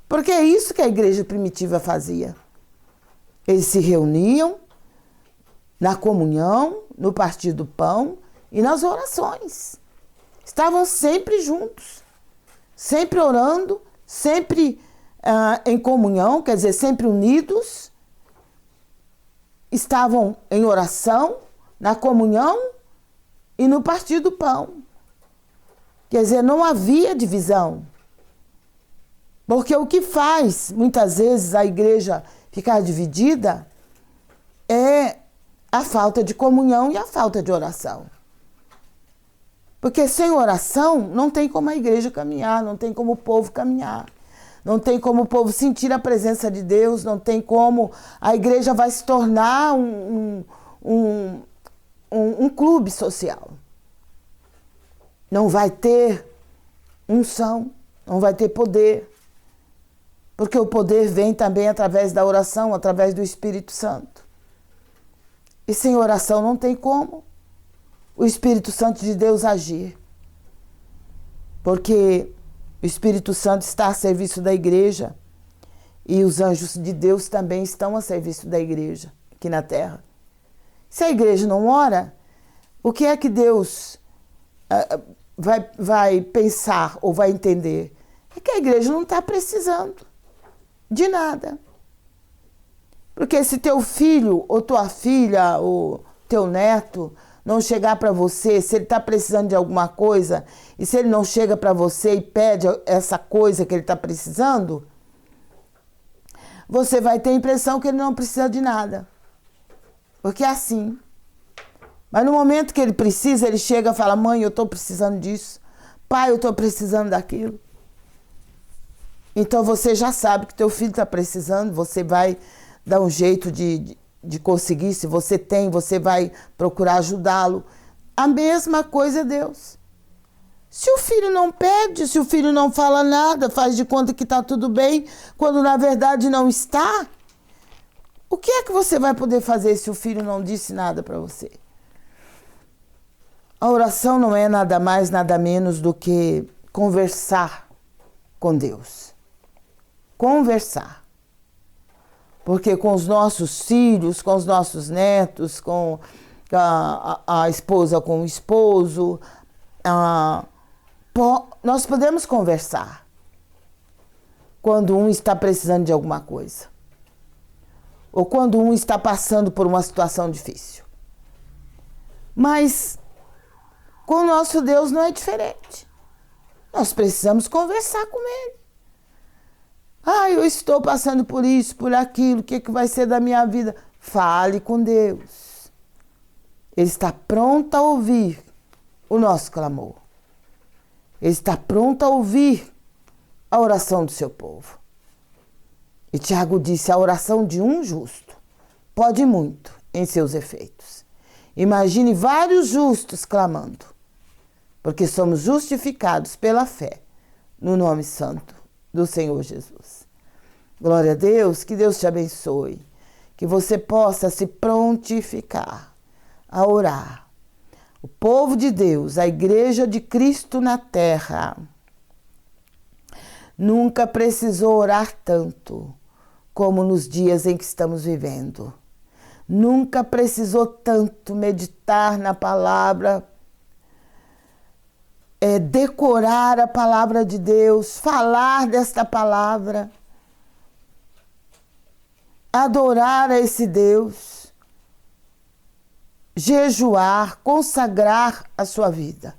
Porque é isso que a igreja primitiva fazia. Eles se reuniam na comunhão, no partir do pão e nas orações. Estavam sempre juntos, sempre orando, sempre em comunhão, quer dizer, sempre unidos. Estavam em oração, na comunhão e no partir do pão. Quer dizer, não havia divisão. Porque o que faz, muitas vezes, a igreja ficar dividida é a falta de comunhão e a falta de oração. Porque sem oração não tem como a igreja caminhar, não tem como o povo caminhar. Não tem como o povo sentir a presença de Deus, não tem como a igreja vai se tornar um clube social. Não vai ter unção, não vai ter poder. Porque o poder vem também através da oração, através do Espírito Santo. E sem oração não tem como o Espírito Santo de Deus agir. Porque o Espírito Santo está a serviço da igreja e os anjos de Deus também estão a serviço da igreja aqui na terra. Se a igreja não ora, o que é que Deus vai pensar ou vai entender? É que a igreja não está precisando de nada. Porque se teu filho ou tua filha ou teu neto não chegar para você, se ele está precisando de alguma coisa, e se ele não chega para você e pede essa coisa que ele está precisando, você vai ter a impressão que ele não precisa de nada. Porque é assim. Mas no momento que ele precisa, ele chega e fala: mãe, eu estou precisando disso. Pai, eu estou precisando daquilo. Então você já sabe que teu filho está precisando, você vai dar um jeito de conseguir. Se você tem, você vai procurar ajudá-lo. A mesma coisa é Deus. Se o filho não pede, se o filho não fala nada, faz de conta que está tudo bem, quando na verdade não está, o que é que você vai poder fazer se o filho não disse nada para você? A oração não é nada mais, nada menos do que conversar com Deus. Conversar. Porque com os nossos filhos, com os nossos netos, com a esposa com o esposo, nós podemos conversar quando um está precisando de alguma coisa. Ou quando um está passando por uma situação difícil. Mas com o nosso Deus não é diferente. Nós precisamos conversar com Ele. Eu estou passando por isso, por aquilo, o que vai ser da minha vida? Fale com Deus. Ele está pronto a ouvir o nosso clamor. Ele está pronto a ouvir a oração do seu povo. E Tiago disse: a oração de um justo pode muito em seus efeitos. Imagine vários justos clamando, porque somos justificados pela fé no nome santo do Senhor Jesus. Glória a Deus, que Deus te abençoe, que você possa se prontificar a orar. O povo de Deus, a igreja de Cristo na terra, nunca precisou orar tanto como nos dias em que estamos vivendo. Nunca precisou tanto meditar na palavra, decorar a palavra de Deus, falar desta palavra, adorar a esse Deus, jejuar, consagrar a sua vida.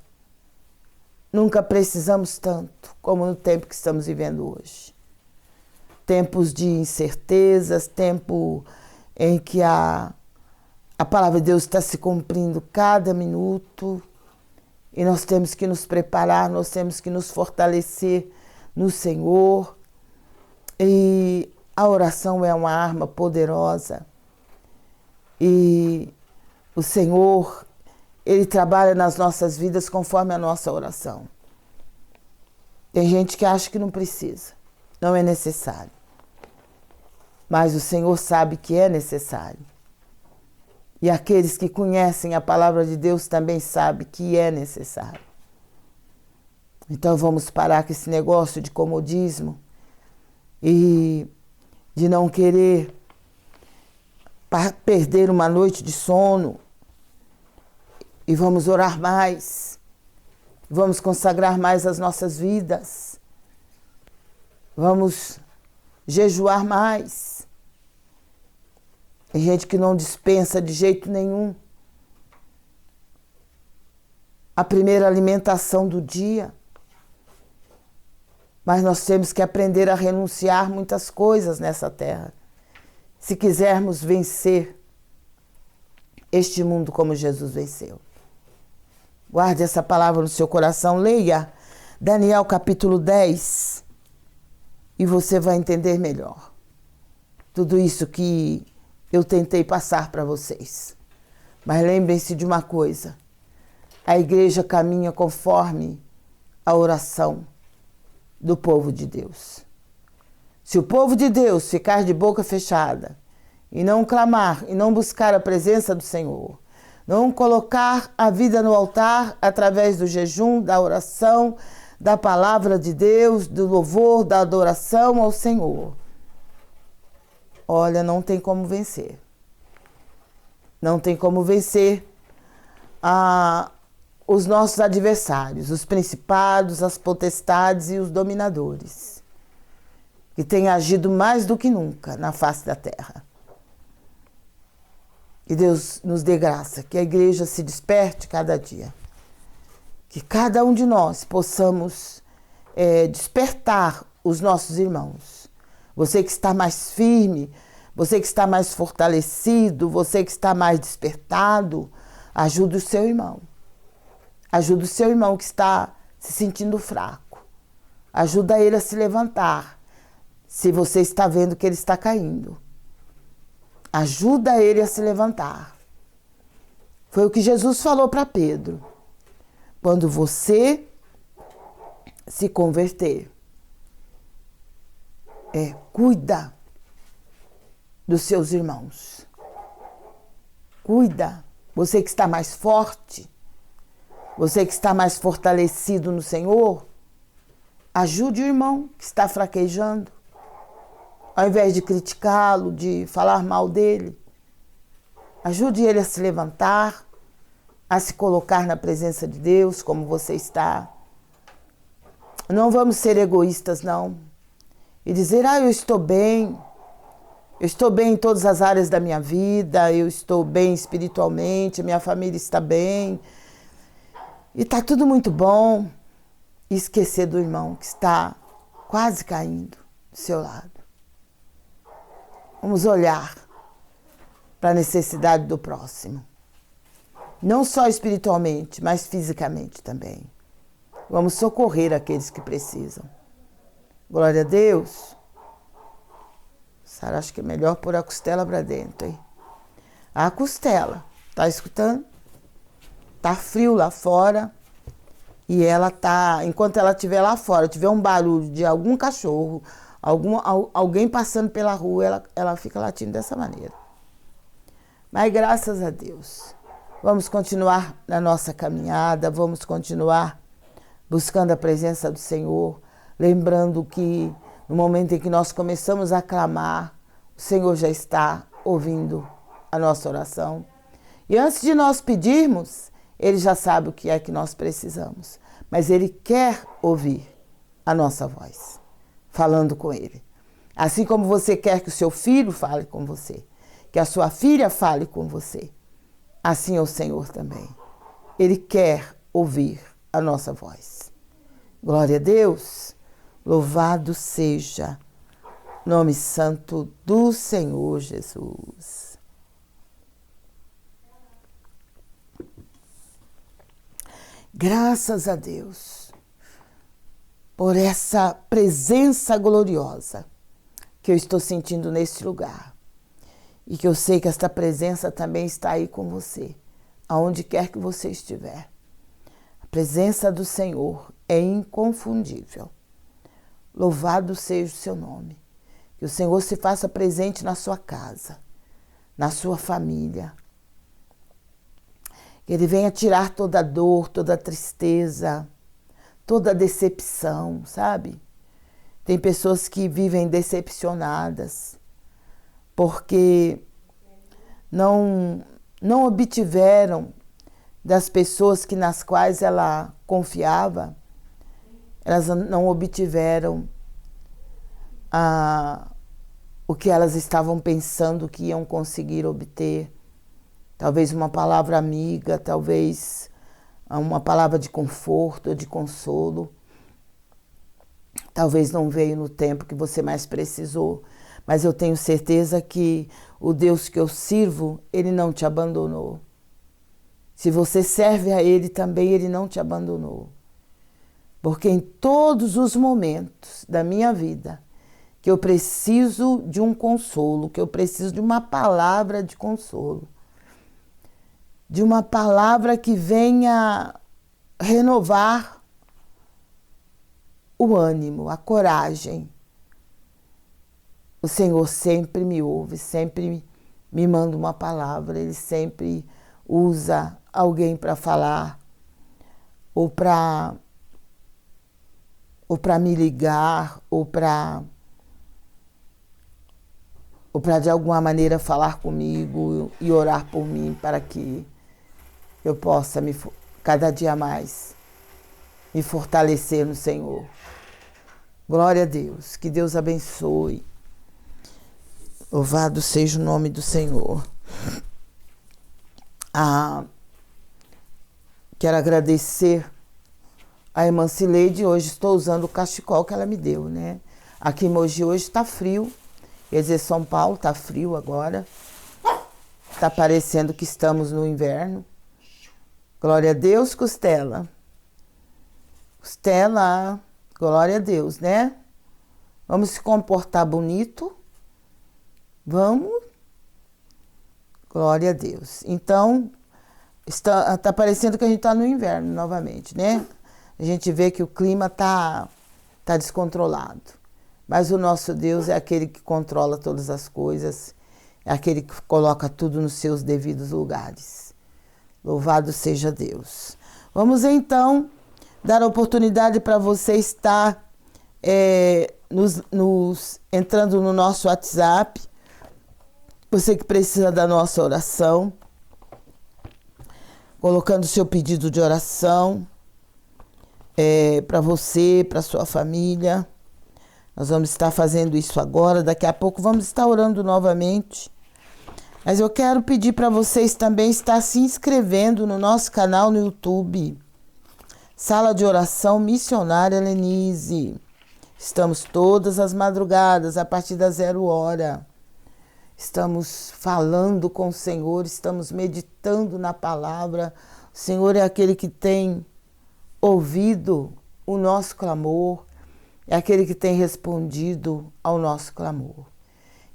Nunca precisamos tanto como no tempo que estamos vivendo hoje. Tempos de incertezas, tempo em que a palavra de Deus está se cumprindo cada minuto. E nós temos que nos preparar, nós temos que nos fortalecer no Senhor. E a oração é uma arma poderosa. E o Senhor, Ele trabalha nas nossas vidas conforme a nossa oração. Tem gente que acha que não precisa, não é necessário. Mas o Senhor sabe que é necessário. E aqueles que conhecem a palavra de Deus também sabem que é necessário. Então vamos parar com esse negócio de comodismo e de não querer perder uma noite de sono. E vamos orar mais. Vamos consagrar mais as nossas vidas. Vamos jejuar mais. Tem gente que não dispensa de jeito nenhum a primeira alimentação do dia. Mas nós temos que aprender a renunciar muitas coisas nessa terra, se quisermos vencer este mundo como Jesus venceu. Guarde essa palavra no seu coração. Leia Daniel capítulo 10 e você vai entender melhor tudo isso que eu tentei passar para vocês. Mas lembrem-se de uma coisa: a igreja caminha conforme a oração do povo de Deus. Se o povo de Deus ficar de boca fechada e não clamar e não buscar a presença do Senhor, não colocar a vida no altar através do jejum, da oração, da palavra de Deus, do louvor, da adoração ao Senhor, olha, não tem como vencer. Não tem como vencer os nossos adversários, os principados, as potestades e os dominadores, que têm agido mais do que nunca na face da terra. Que Deus nos dê graça, que a igreja se desperte cada dia, que cada um de nós possamos despertar os nossos irmãos. Você que está mais firme, você que está mais fortalecido, você que está mais despertado, ajude o seu irmão. Ajude o seu irmão que está se sentindo fraco. Ajuda ele a se levantar, se você está vendo que ele está caindo. Ajuda ele a se levantar. Foi o que Jesus falou para Pedro. Quando você se converter, cuida dos seus irmãos. Cuida. Você que está mais forte, você que está mais fortalecido no Senhor, ajude o irmão que está fraquejando. Ao invés de criticá-lo, de falar mal dele, ajude ele a se levantar, a se colocar na presença de Deus como você está. Não vamos ser egoístas, não. E dizer, eu estou bem em todas as áreas da minha vida, eu estou bem espiritualmente, minha família está bem, e está tudo muito bom. E esquecer do irmão que está quase caindo do seu lado. Vamos olhar para a necessidade do próximo. Não só espiritualmente, mas fisicamente também. Vamos socorrer aqueles que precisam. Glória a Deus. Sara, acho que é melhor pôr a costela para dentro, hein? A costela, tá escutando? Tá frio lá fora e ela tá, enquanto ela estiver lá fora, tiver um barulho de algum cachorro, alguém passando pela rua, ela fica latindo dessa maneira. Mas graças a Deus, vamos continuar na nossa caminhada, vamos continuar buscando a presença do Senhor, lembrando que no momento em que nós começamos a clamar, o Senhor já está ouvindo a nossa oração. E antes de nós pedirmos, Ele já sabe o que é que nós precisamos. Mas Ele quer ouvir a nossa voz, falando com Ele. Assim como você quer que o seu filho fale com você, que a sua filha fale com você, assim é o Senhor também. Ele quer ouvir a nossa voz. Glória a Deus. Louvado seja o nome santo do Senhor Jesus. Graças a Deus por essa presença gloriosa que eu estou sentindo neste lugar. E que eu sei que esta presença também está aí com você, aonde quer que você estiver. A presença do Senhor é inconfundível. Louvado seja o seu nome. Que o Senhor se faça presente na sua casa, na sua família. Que Ele venha tirar toda dor, toda tristeza, toda decepção, sabe? Tem pessoas que vivem decepcionadas porque não obtiveram das pessoas nas quais ela confiava, elas não obtiveram o que elas estavam pensando que iam conseguir obter. Talvez uma palavra amiga, talvez uma palavra de conforto, de consolo. Talvez não veio no tempo que você mais precisou, mas eu tenho certeza que o Deus que eu sirvo, Ele não te abandonou. Se você serve a Ele também, Ele não te abandonou. Porque em todos os momentos da minha vida que eu preciso de um consolo, que eu preciso de uma palavra de consolo, de uma palavra que venha renovar o ânimo, a coragem, o Senhor sempre me ouve, sempre me manda uma palavra, Ele sempre usa alguém para falar ou para me ligar ou para de alguma maneira falar comigo e orar por mim para que eu possa cada dia mais me fortalecer no Senhor. Glória a Deus, que Deus abençoe. Louvado seja o nome do Senhor. Quero agradecer a irmã Cileide. Hoje estou usando o cachecol que ela me deu, né? Aqui em Mogi hoje está frio. Quer dizer, São Paulo está frio agora. Está parecendo que estamos no inverno. Glória a Deus, Costela. Costela, glória a Deus, né? Vamos se comportar bonito. Vamos. Glória a Deus. Então, está parecendo que a gente está no inverno novamente, né? A gente vê que o clima tá descontrolado. Mas o nosso Deus é aquele que controla todas as coisas, é aquele que coloca tudo nos seus devidos lugares. Louvado seja Deus. Vamos então dar a oportunidade para você estar entrando no nosso WhatsApp. Você que precisa da nossa oração, colocando seu pedido de oração para você, para sua família. Nós vamos estar fazendo isso agora, daqui a pouco vamos estar orando novamente. Mas eu quero pedir para vocês também estar se inscrevendo no nosso canal no YouTube, Sala de Oração Missionária Lenise. Estamos todas as madrugadas, a partir das 0h. Estamos falando com o Senhor, estamos meditando na palavra. O Senhor é aquele que tem ouvido o nosso clamor, é aquele que tem respondido ao nosso clamor.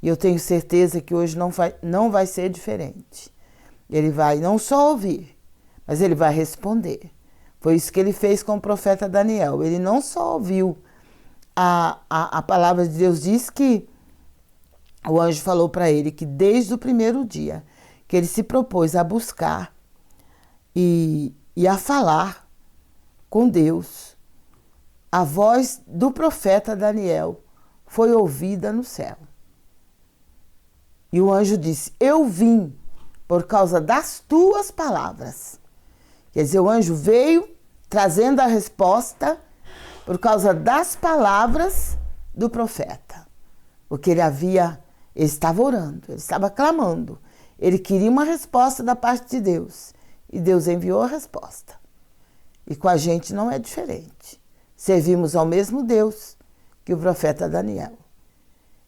E eu tenho certeza que hoje não vai ser diferente. Ele vai não só ouvir, mas ele vai responder. Foi isso que ele fez com o profeta Daniel. Ele não só ouviu a palavra de Deus, diz que o anjo falou para ele que desde o primeiro dia que ele se propôs a buscar e a falar com Deus, a voz do profeta Daniel foi ouvida no céu. E o anjo disse: eu vim por causa das tuas palavras. Quer dizer, o anjo veio trazendo a resposta por causa das palavras do profeta. Porque ele estava orando, ele estava clamando. Ele queria uma resposta da parte de Deus. E Deus enviou a resposta. E com a gente não é diferente. Servimos ao mesmo Deus que o profeta Daniel.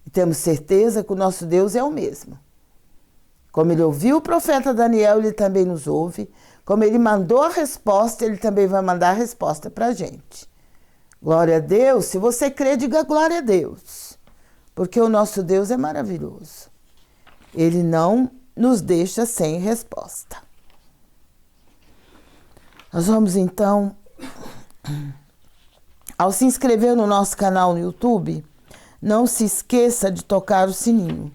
E temos certeza que o nosso Deus é o mesmo. Como ele ouviu o profeta Daniel, ele também nos ouve. Como ele mandou a resposta, ele também vai mandar a resposta para a gente. Glória a Deus. Se você crê, diga glória a Deus. Porque o nosso Deus é maravilhoso. Ele não nos deixa sem resposta. Nós vamos então, ao se inscrever no nosso canal no YouTube, não se esqueça de tocar o sininho,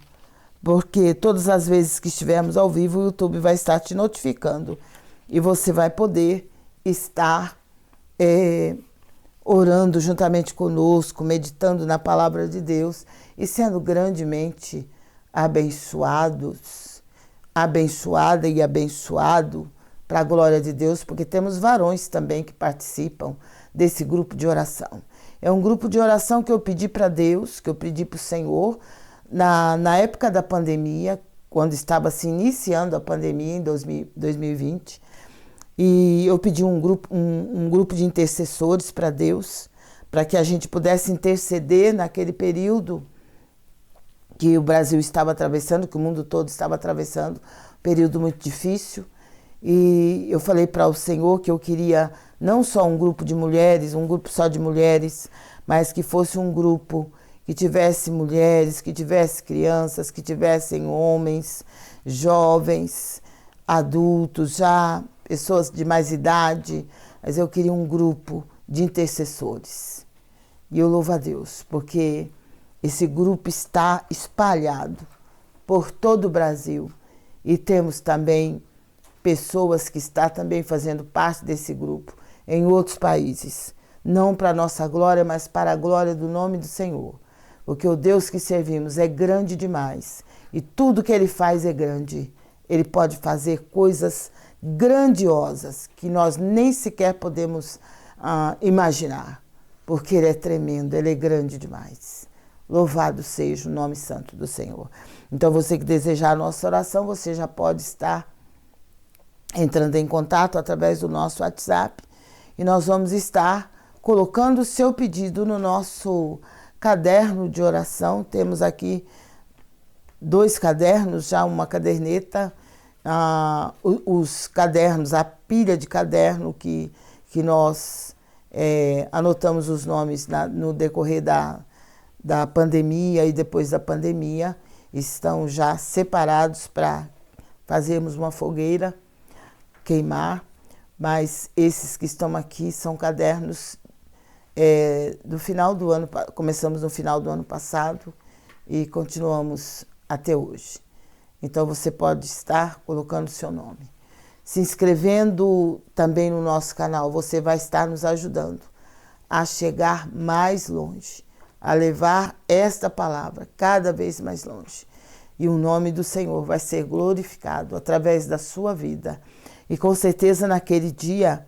porque todas as vezes que estivermos ao vivo, o YouTube vai estar te notificando e você vai poder estar orando juntamente conosco, meditando na palavra de Deus e sendo grandemente abençoada e abençoado para a glória de Deus, porque temos varões também que participam desse grupo de oração. É um grupo de oração que eu pedi para Deus, que eu pedi para o Senhor, na época da pandemia, quando estava se iniciando a pandemia em 2020, e eu pedi um grupo de intercessores para Deus, para que a gente pudesse interceder naquele período que o Brasil estava atravessando, que o mundo todo estava atravessando, um período muito difícil. E eu falei para o Senhor que eu queria não só um grupo de mulheres, um grupo só de mulheres, mas que fosse um grupo que tivesse mulheres, que tivesse crianças, que tivessem homens, jovens, adultos já, pessoas de mais idade, mas eu queria um grupo de intercessores. E eu louvo a Deus, porque esse grupo está espalhado por todo o Brasil e temos também pessoas que estão também fazendo parte desse grupo em outros países. Não para a nossa glória, mas para a glória do nome do Senhor. Porque o Deus que servimos é grande demais. E tudo que Ele faz é grande. Ele pode fazer coisas grandiosas que nós nem sequer podemos imaginar. Porque Ele é tremendo, Ele é grande demais. Louvado seja o nome santo do Senhor. Então você que desejar a nossa oração, você já pode estar entrando em contato através do nosso WhatsApp e nós vamos estar colocando o seu pedido no nosso caderno de oração. Temos aqui 2 cadernos, já uma caderneta, os cadernos, a pilha de caderno que nós anotamos os nomes no decorrer da pandemia e depois da pandemia, estão já separados para fazermos uma fogueira, queimar, mas esses que estão aqui são cadernos do final do ano, começamos no final do ano passado e continuamos até hoje. Então você pode estar colocando o seu nome. Se inscrevendo também no nosso canal, você vai estar nos ajudando a chegar mais longe, a levar esta palavra cada vez mais longe. E o nome do Senhor vai ser glorificado através da sua vida. E com certeza naquele dia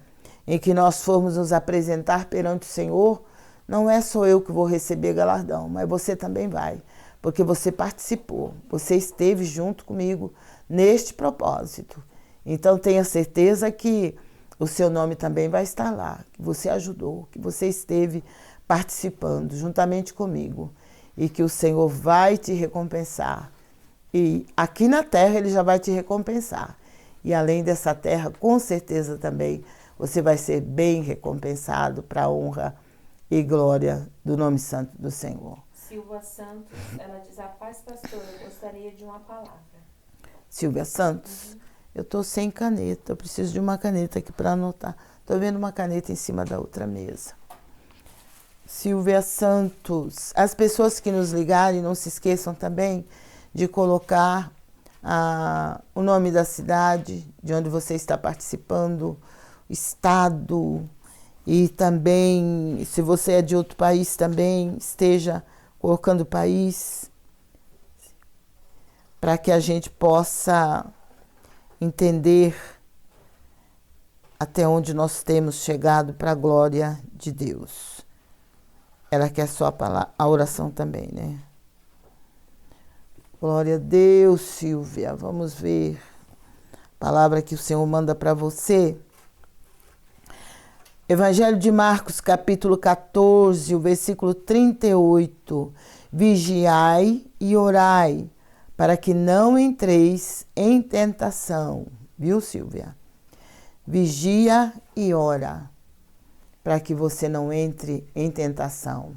em que nós formos nos apresentar perante o Senhor, não é só eu que vou receber galardão, mas você também vai, porque você participou, você esteve junto comigo neste propósito. Então tenha certeza que o seu nome também vai estar lá, que você ajudou, que você esteve participando juntamente comigo e que o Senhor vai te recompensar. E aqui na terra Ele já vai te recompensar. E além dessa terra, com certeza também, você vai ser bem recompensado para a honra e glória do nome santo do Senhor. Silvia Santos, ela diz: a paz, pastora, eu gostaria de uma palavra. Silvia Santos, eu estou sem caneta, eu preciso de uma caneta aqui para anotar. Estou vendo uma caneta em cima da outra mesa. Silvia Santos, as pessoas que nos ligarem, não se esqueçam também de colocar o nome da cidade, de onde você está participando, estado, e também, se você é de outro país também, esteja colocando o país, para que a gente possa entender até onde nós temos chegado para a glória de Deus. Ela quer só a oração também, né? Glória a Deus, Silvia. Vamos ver a palavra que o Senhor manda para você. Evangelho de Marcos, capítulo 14, o versículo 38. Vigiai e orai, para que não entreis em tentação. Viu, Silvia? Vigia e ora, para que você não entre em tentação.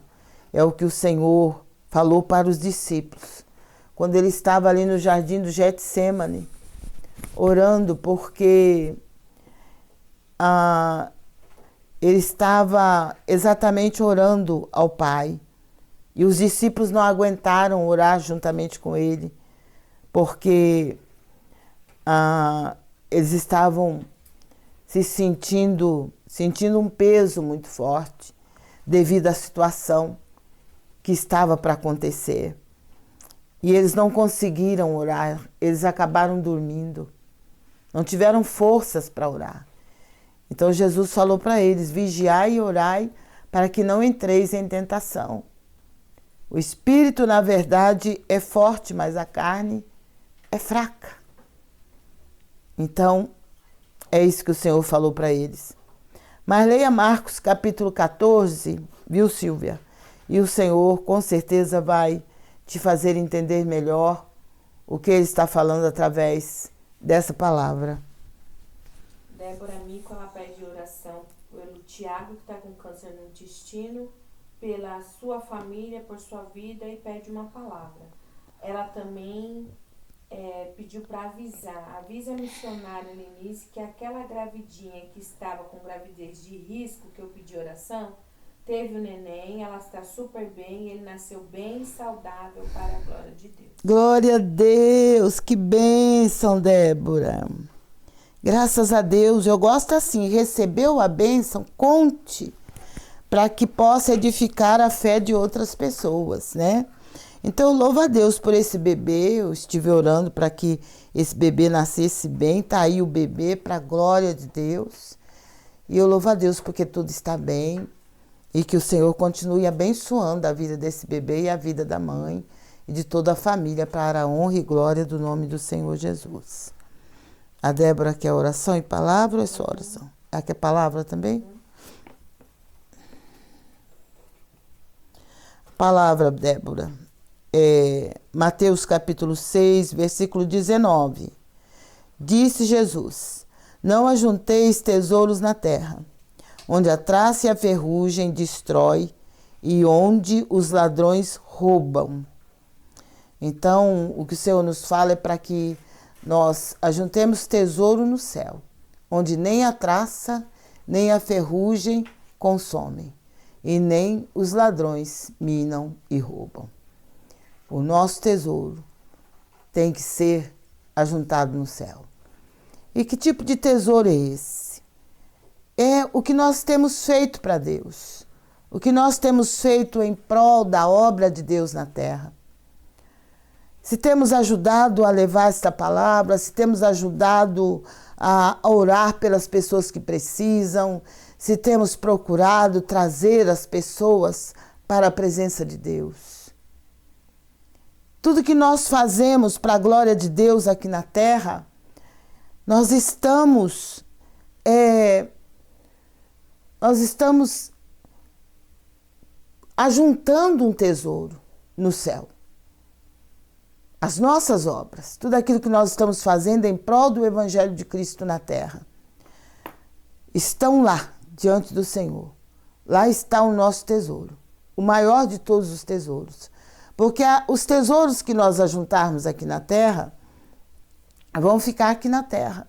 É o que o Senhor falou para os discípulos, quando ele estava ali no jardim do Getsêmani, orando, porque ele estava exatamente orando ao Pai. E os discípulos não aguentaram orar juntamente com ele, porque eles estavam se sentindo um peso muito forte devido à situação que estava para acontecer. E eles não conseguiram orar, eles acabaram dormindo, não tiveram forças para orar. Então Jesus falou para eles: vigiai e orai para que não entreis em tentação. O espírito, na verdade, é forte, mas a carne é fraca. Então, é isso que o Senhor falou para eles. Mas leia Marcos capítulo 14, viu, Silvia? E o Senhor com certeza vai te fazer entender melhor o que Ele está falando através dessa palavra. Débora Mico, ela pede oração pelo Tiago, que está com câncer no intestino, pela sua família, por sua vida, e pede uma palavra. Ela também pediu para avisa a missionária Lenice que aquela gravidinha que estava com gravidez de risco, que eu pedi oração, teve o neném, ela está super bem, ele nasceu bem saudável, para a glória de Deus. Glória a Deus, que bênção, Débora. Graças a Deus, eu gosto assim, recebeu a bênção, conte, para que possa edificar a fé de outras pessoas, né? Então, eu louvo a Deus por esse bebê, eu estive orando para que esse bebê nascesse bem, tá aí o bebê, para a glória de Deus. E eu louvo a Deus porque tudo está bem e que o Senhor continue abençoando a vida desse bebê e a vida da mãe e de toda a família para a honra e glória do nome do Senhor Jesus. A Débora quer oração e palavra ou é só oração? Ela quer palavra também? Palavra, Débora. Mateus capítulo 6, versículo 19. Disse Jesus: não ajunteis tesouros na terra, onde a traça e a ferrugem destrói e onde os ladrões roubam. Então, o que o Senhor nos fala é para que nós ajuntemos tesouro no céu, onde nem a traça, nem a ferrugem consomem, e nem os ladrões minam e roubam. O nosso tesouro tem que ser ajuntado no céu. E que tipo de tesouro é esse? É o que nós temos feito para Deus, o que nós temos feito em prol da obra de Deus na terra. Se temos ajudado a levar esta palavra, se temos ajudado a orar pelas pessoas que precisam, se temos procurado trazer as pessoas para a presença de Deus. Tudo que nós fazemos para a glória de Deus aqui na terra, nós estamos ajuntando um tesouro no céu. As nossas obras, tudo aquilo que nós estamos fazendo em prol do Evangelho de Cristo na terra, estão lá, diante do Senhor. Lá está o nosso tesouro, o maior de todos os tesouros. Porque os tesouros que nós ajuntarmos aqui na terra, vão ficar aqui na terra.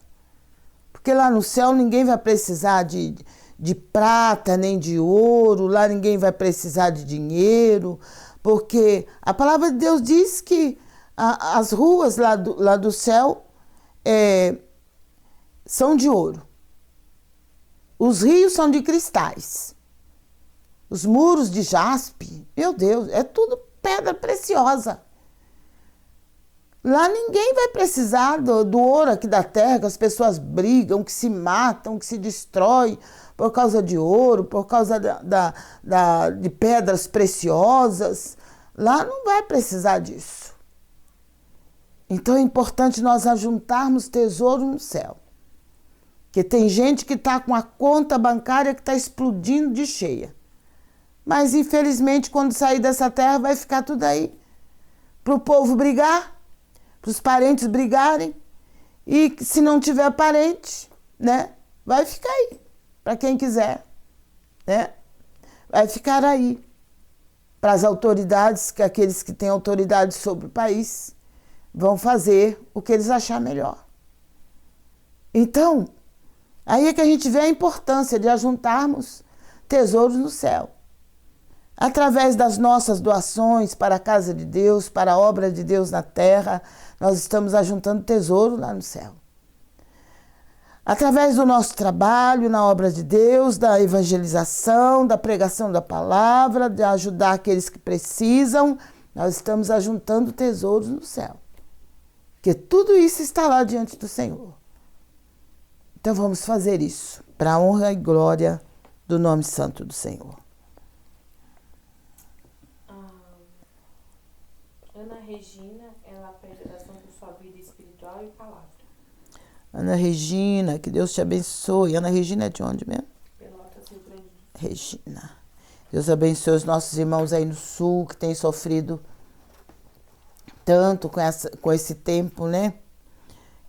Porque lá no céu ninguém vai precisar de prata, nem de ouro, lá ninguém vai precisar de dinheiro, porque a palavra de Deus diz que as ruas lá do céu são de ouro. Os rios são de cristais. Os muros de jaspe, meu Deus, é tudo pedra preciosa. Lá ninguém vai precisar do ouro aqui da terra, que as pessoas brigam, que se matam, que se destroem por causa de ouro, por causa de pedras preciosas. Lá não vai precisar disso. Então é importante nós ajuntarmos tesouro no céu. Porque tem gente que está com a conta bancária que está explodindo de cheia. Mas infelizmente quando sair dessa terra vai ficar tudo aí. Para o povo brigar, para os parentes brigarem. E se não tiver parente, né, vai ficar aí. Para quem quiser, né, vai ficar aí. Para as autoridades, que aqueles que têm autoridade sobre o país vão fazer o que eles acharem melhor. Então, aí é que a gente vê a importância de ajuntarmos tesouros no céu. Através das nossas doações para a casa de Deus, para a obra de Deus na terra, nós estamos ajuntando tesouro lá no céu. Através do nosso trabalho na obra de Deus, da evangelização, da pregação da palavra, de ajudar aqueles que precisam, nós estamos ajuntando tesouros no céu. Porque tudo isso está lá diante do Senhor. Então vamos fazer isso, para a honra e glória do nome santo do Senhor. Ana Regina, ela pede oração por sua vida espiritual e palavra. Ana Regina, que Deus te abençoe. Ana Regina é de onde mesmo? Pelotas, Rio Grande do Sul. Regina. Deus abençoe os nossos irmãos aí no sul, que têm sofrido tanto com esse tempo, né?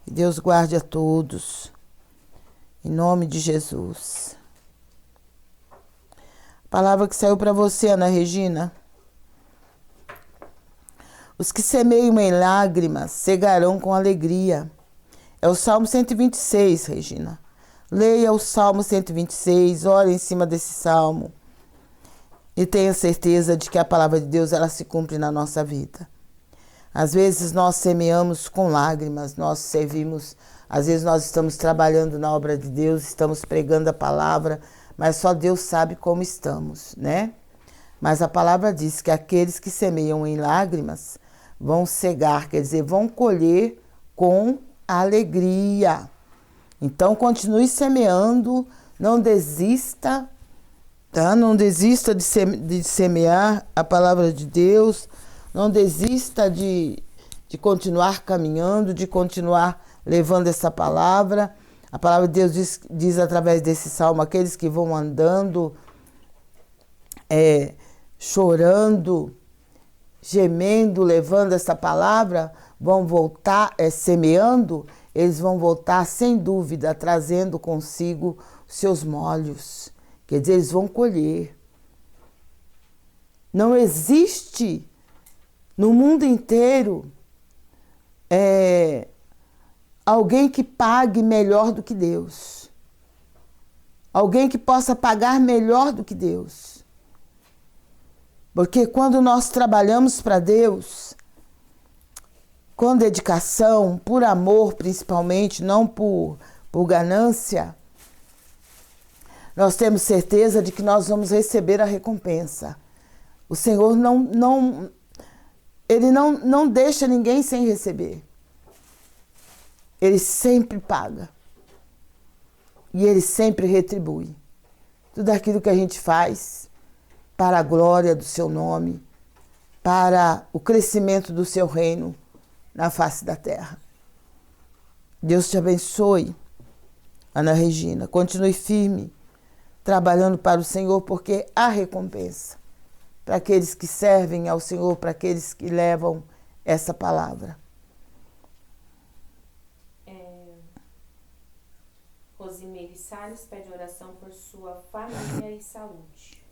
Que Deus guarde a todos. Em nome de Jesus. Palavra que saiu para você, Ana Regina. Os que semeiam em lágrimas cegarão com alegria. É o Salmo 126, Regina. Leia o Salmo 126, ore em cima desse Salmo. E tenha certeza de que a palavra de Deus ela se cumpre na nossa vida. Às vezes nós semeamos com lágrimas, nós servimos, às vezes nós estamos trabalhando na obra de Deus, estamos pregando a palavra, mas só Deus sabe como estamos, né? Mas a palavra diz que aqueles que semeiam em lágrimas vão cegar, quer dizer, vão colher com alegria. Então continue semeando, não desista, tá? Não desista de semear a palavra de Deus, não desista de continuar caminhando, de continuar levando essa palavra. A palavra de Deus diz através desse salmo, aqueles que vão andando, chorando, gemendo, levando essa palavra, vão voltar, semeando, eles vão voltar sem dúvida, trazendo consigo seus molhos. Quer dizer, eles vão colher. Não existe no mundo inteiro alguém que pague melhor do que Deus. Alguém que possa pagar melhor do que Deus. Porque quando nós trabalhamos para Deus, com dedicação, por amor principalmente, não por ganância, nós temos certeza de que nós vamos receber a recompensa. O Senhor Ele não deixa ninguém sem receber. Ele sempre paga. E Ele sempre retribui. Tudo aquilo que a gente faz para a glória do Seu nome, para o crescimento do Seu reino na face da terra. Deus te abençoe, Ana Regina. Continue firme, trabalhando para o Senhor, porque há recompensa para aqueles que servem ao Senhor, para aqueles que levam essa palavra. Rosimeire Salles pede oração por sua família e saúde.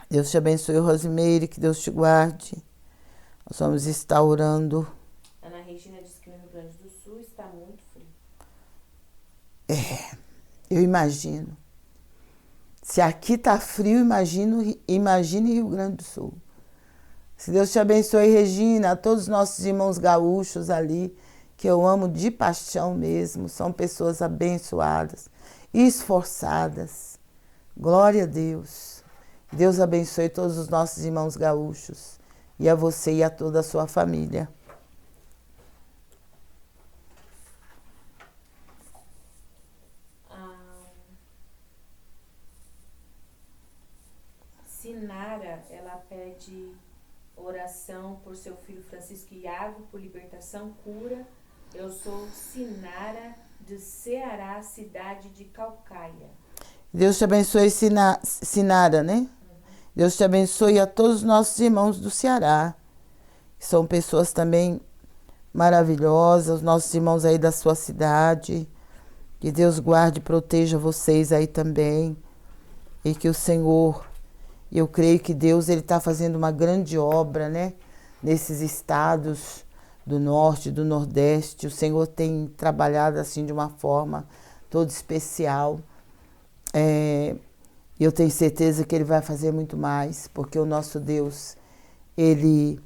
Deus te abençoe, Rosimeire, que Deus te guarde. Nós vamos estar orando. Ana Regina diz que no Rio Grande do Sul está muito frio. Eu imagino. Se aqui está frio, imagine Rio Grande do Sul. Se Deus te abençoe, Regina, a todos os nossos irmãos gaúchos ali, que eu amo de paixão mesmo, são pessoas abençoadas, esforçadas. Glória a Deus. Deus abençoe todos os nossos irmãos gaúchos e a você e a toda a sua família. Sinara, ela pede oração por seu filho Francisco Iago, por libertação, cura. Eu sou Sinara, de Ceará, cidade de Calcaia. Deus te abençoe, Sinara, né? Deus te abençoe a todos os nossos irmãos do Ceará, que são pessoas também maravilhosas, os nossos irmãos aí da sua cidade. Que Deus guarde e proteja vocês aí também. E que o Senhor, eu creio que Deus ele está fazendo uma grande obra, né? Nesses estados do norte, do nordeste. O Senhor tem trabalhado assim de uma forma toda especial. Eu tenho certeza que Ele vai fazer muito mais, porque o nosso Deus, Ele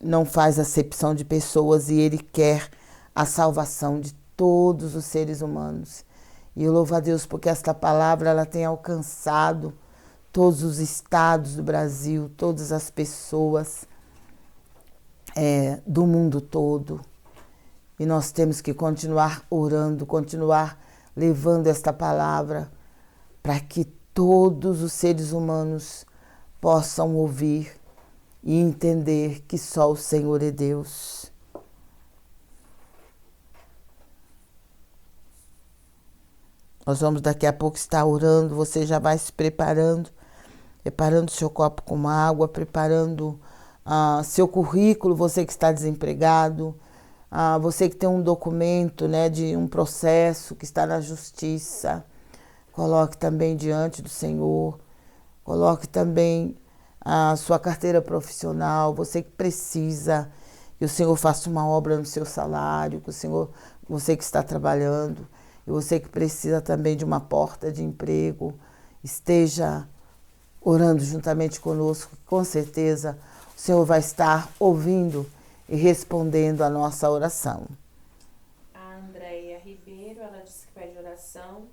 não faz acepção de pessoas e Ele quer a salvação de todos os seres humanos. E eu louvo a Deus porque esta palavra ela tem alcançado todos os estados do Brasil, todas as pessoas do mundo todo. E nós temos que continuar orando, continuar levando esta palavra para que todos os seres humanos possam ouvir e entender que só o Senhor é Deus. Nós vamos daqui a pouco estar orando, você já vai se preparando seu copo com água, preparando seu currículo, você que está desempregado, Você que tem um documento, né, de um processo que está na justiça, coloque também diante do Senhor. Coloque também a sua carteira profissional. Você que precisa que o Senhor faça uma obra no seu salário, que o Senhor, você que está trabalhando, e você que precisa também de uma porta de emprego, esteja orando juntamente conosco. Com certeza o Senhor vai estar ouvindo e respondendo a nossa oração. A Andréia Ribeiro, ela disse que pede oração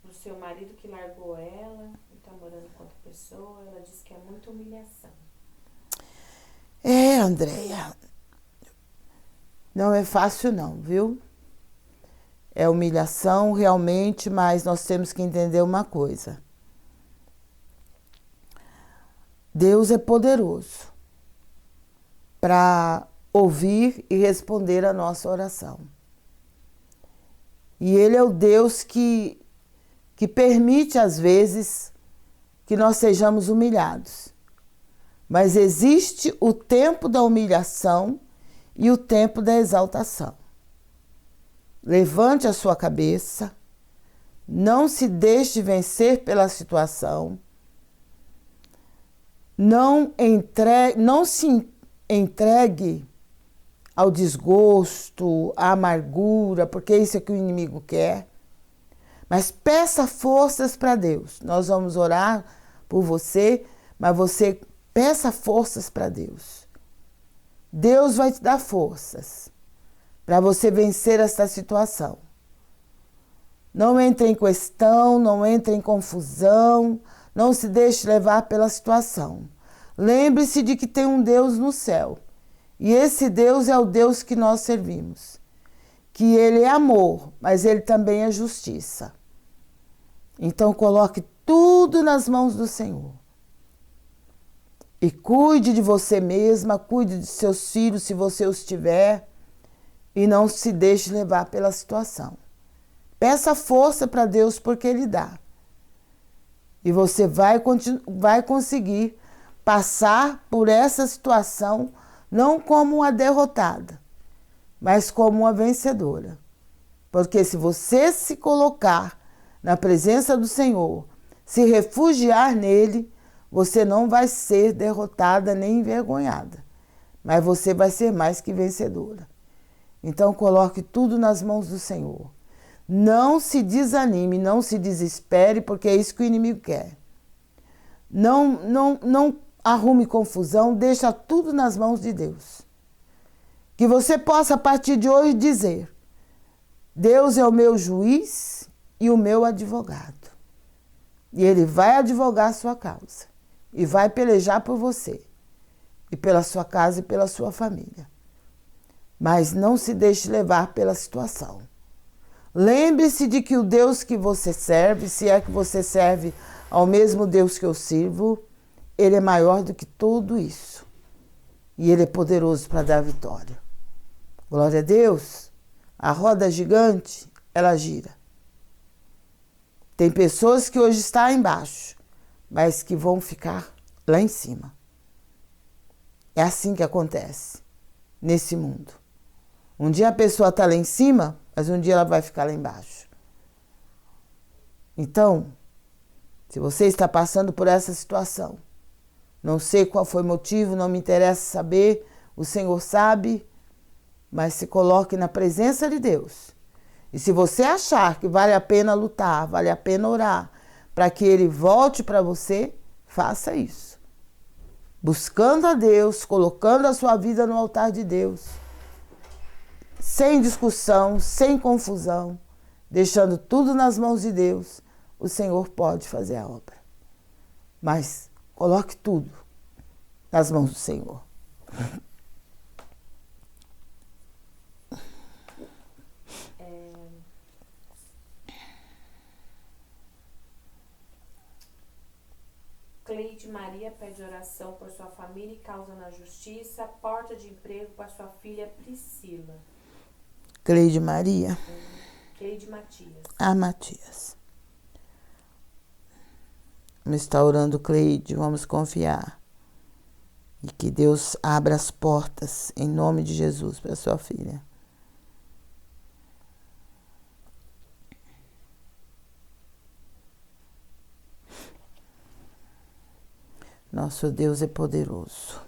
pro seu marido que largou ela e está morando com outra pessoa. Ela disse que é muita humilhação. Andréia, não é fácil não, viu? É humilhação realmente, mas nós temos que entender uma coisa. Deus é poderoso para ouvir e responder a nossa oração. E Ele é o Deus que permite, às vezes, que nós sejamos humilhados. Mas existe o tempo da humilhação e o tempo da exaltação. Levante a sua cabeça, não se deixe vencer pela situação, não se entregue ao desgosto, à amargura, porque isso é que o inimigo quer. Mas peça forças para Deus. Nós vamos orar por você, mas você peça forças para Deus. Deus vai te dar forças para você vencer esta situação. Não entre em questão, não entre em confusão, não se deixe levar pela situação. Lembre-se de que tem um Deus no céu. E esse Deus é o Deus que nós servimos. Que Ele é amor, mas Ele também é justiça. Então coloque tudo nas mãos do Senhor. E cuide de você mesma, cuide de seus filhos, se você os tiver. E não se deixe levar pela situação. Peça força para Deus, porque Ele dá. E você vai conseguir passar por essa situação não como uma derrotada, mas como uma vencedora. Porque se você se colocar na presença do Senhor, se refugiar nele, você não vai ser derrotada nem envergonhada, mas você vai ser mais que vencedora. Então coloque tudo nas mãos do Senhor. Não se desanime, não se desespere, porque é isso que o inimigo quer. Não arrume confusão, deixa tudo nas mãos de Deus. Que você possa, a partir de hoje, dizer: Deus é o meu juiz e o meu advogado. E Ele vai advogar a sua causa. E vai pelejar por você. E pela sua casa e pela sua família. Mas não se deixe levar pela situação. Lembre-se de que o Deus que você serve, se é que você serve ao mesmo Deus que eu sirvo, Ele é maior do que tudo isso. E Ele é poderoso para dar vitória. Glória a Deus. A roda gigante, ela gira. Tem pessoas que hoje estão embaixo, mas que vão ficar lá em cima. É assim que acontece nesse mundo. Um dia a pessoa está lá em cima, mas um dia ela vai ficar lá embaixo. Então, se você está passando por essa situação, não sei qual foi o motivo, não me interessa saber, o Senhor sabe, mas se coloque na presença de Deus. E se você achar que vale a pena lutar, vale a pena orar, para que Ele volte para você, faça isso. Buscando a Deus, colocando a sua vida no altar de Deus. Sem discussão, sem confusão, deixando tudo nas mãos de Deus, o Senhor pode fazer a obra. Mas coloque tudo nas mãos do Senhor. Cleide Maria pede oração por sua família e causa na justiça, porta de emprego para sua filha Priscila. Cleide Maria. Cleide Matias. Matias. Vamos estar orando, Cleide, vamos confiar. E que Deus abra as portas, em nome de Jesus, para sua filha. Nosso Deus é poderoso.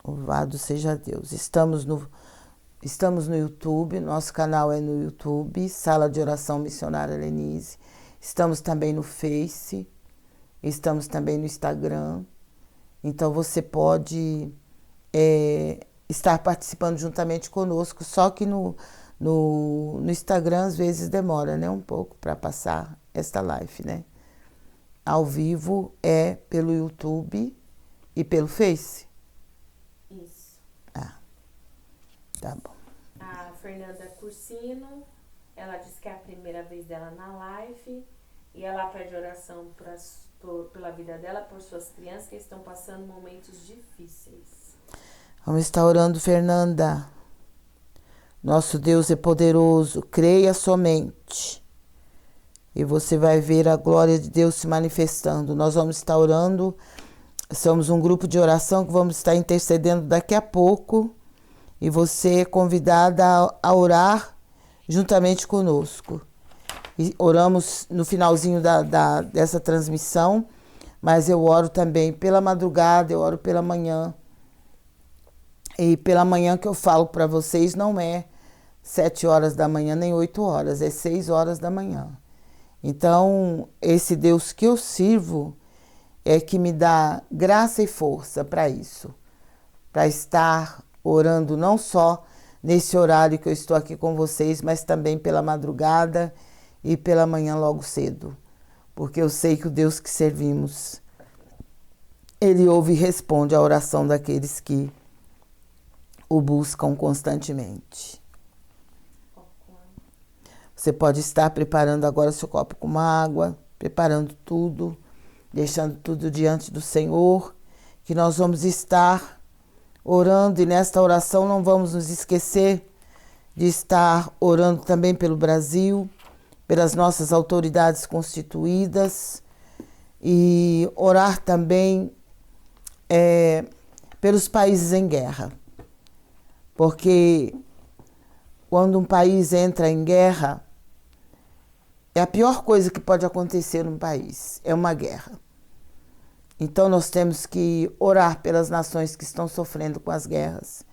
Louvado seja Deus. Estamos no YouTube, nosso canal é no YouTube, Sala de Oração Missionária Lenise. Estamos também no Face, estamos também no Instagram. Então você pode estar participando juntamente conosco, só que no Instagram às vezes demora, né, um pouco para passar esta live, né? Ao vivo é pelo YouTube e pelo Face. Isso. Tá bom. A Fernanda Cursino, ela disse que é a primeira vez dela na live e ela pede oração pela vida dela, por suas crianças que estão passando momentos difíceis. Vamos estar orando, Fernanda. Nosso Deus é poderoso, creia somente e você vai ver a glória de Deus se manifestando. Nós vamos estar orando, somos um grupo de oração que vamos estar intercedendo daqui a pouco e você é convidada a orar juntamente conosco. E oramos no finalzinho dessa transmissão, mas eu oro também pela madrugada, eu oro pela manhã. E pela manhã que eu falo para vocês não é 7 horas da manhã nem 8 horas, é 6 horas da manhã. Então, esse Deus que eu sirvo é que me dá graça e força para isso, para estar orando não só nesse horário que eu estou aqui com vocês, mas também pela madrugada e pela manhã logo cedo, porque eu sei que o Deus que servimos, Ele ouve e responde à oração daqueles que o buscam constantemente. Você pode estar preparando agora seu copo com uma água, preparando tudo, deixando tudo diante do Senhor, que nós vamos estar orando e nesta oração não vamos nos esquecer de estar orando também pelo Brasil, pelas nossas autoridades constituídas e orar também pelos países em guerra. Porque quando um país entra em guerra, é a pior coisa que pode acontecer num país, é uma guerra. Então nós temos que orar pelas nações que estão sofrendo com as guerras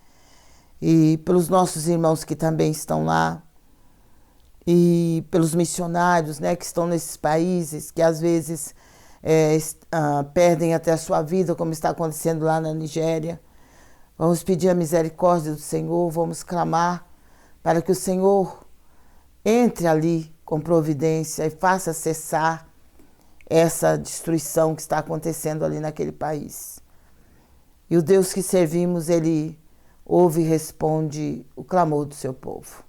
e pelos nossos irmãos que também estão lá e pelos missionários, né, que estão nesses países, que às vezes perdem até a sua vida, como está acontecendo lá na Nigéria. Vamos pedir a misericórdia do Senhor, vamos clamar para que o Senhor entre ali com providência e faça cessar essa destruição que está acontecendo ali naquele país. E o Deus que servimos, Ele ouve e responde o clamor do seu povo.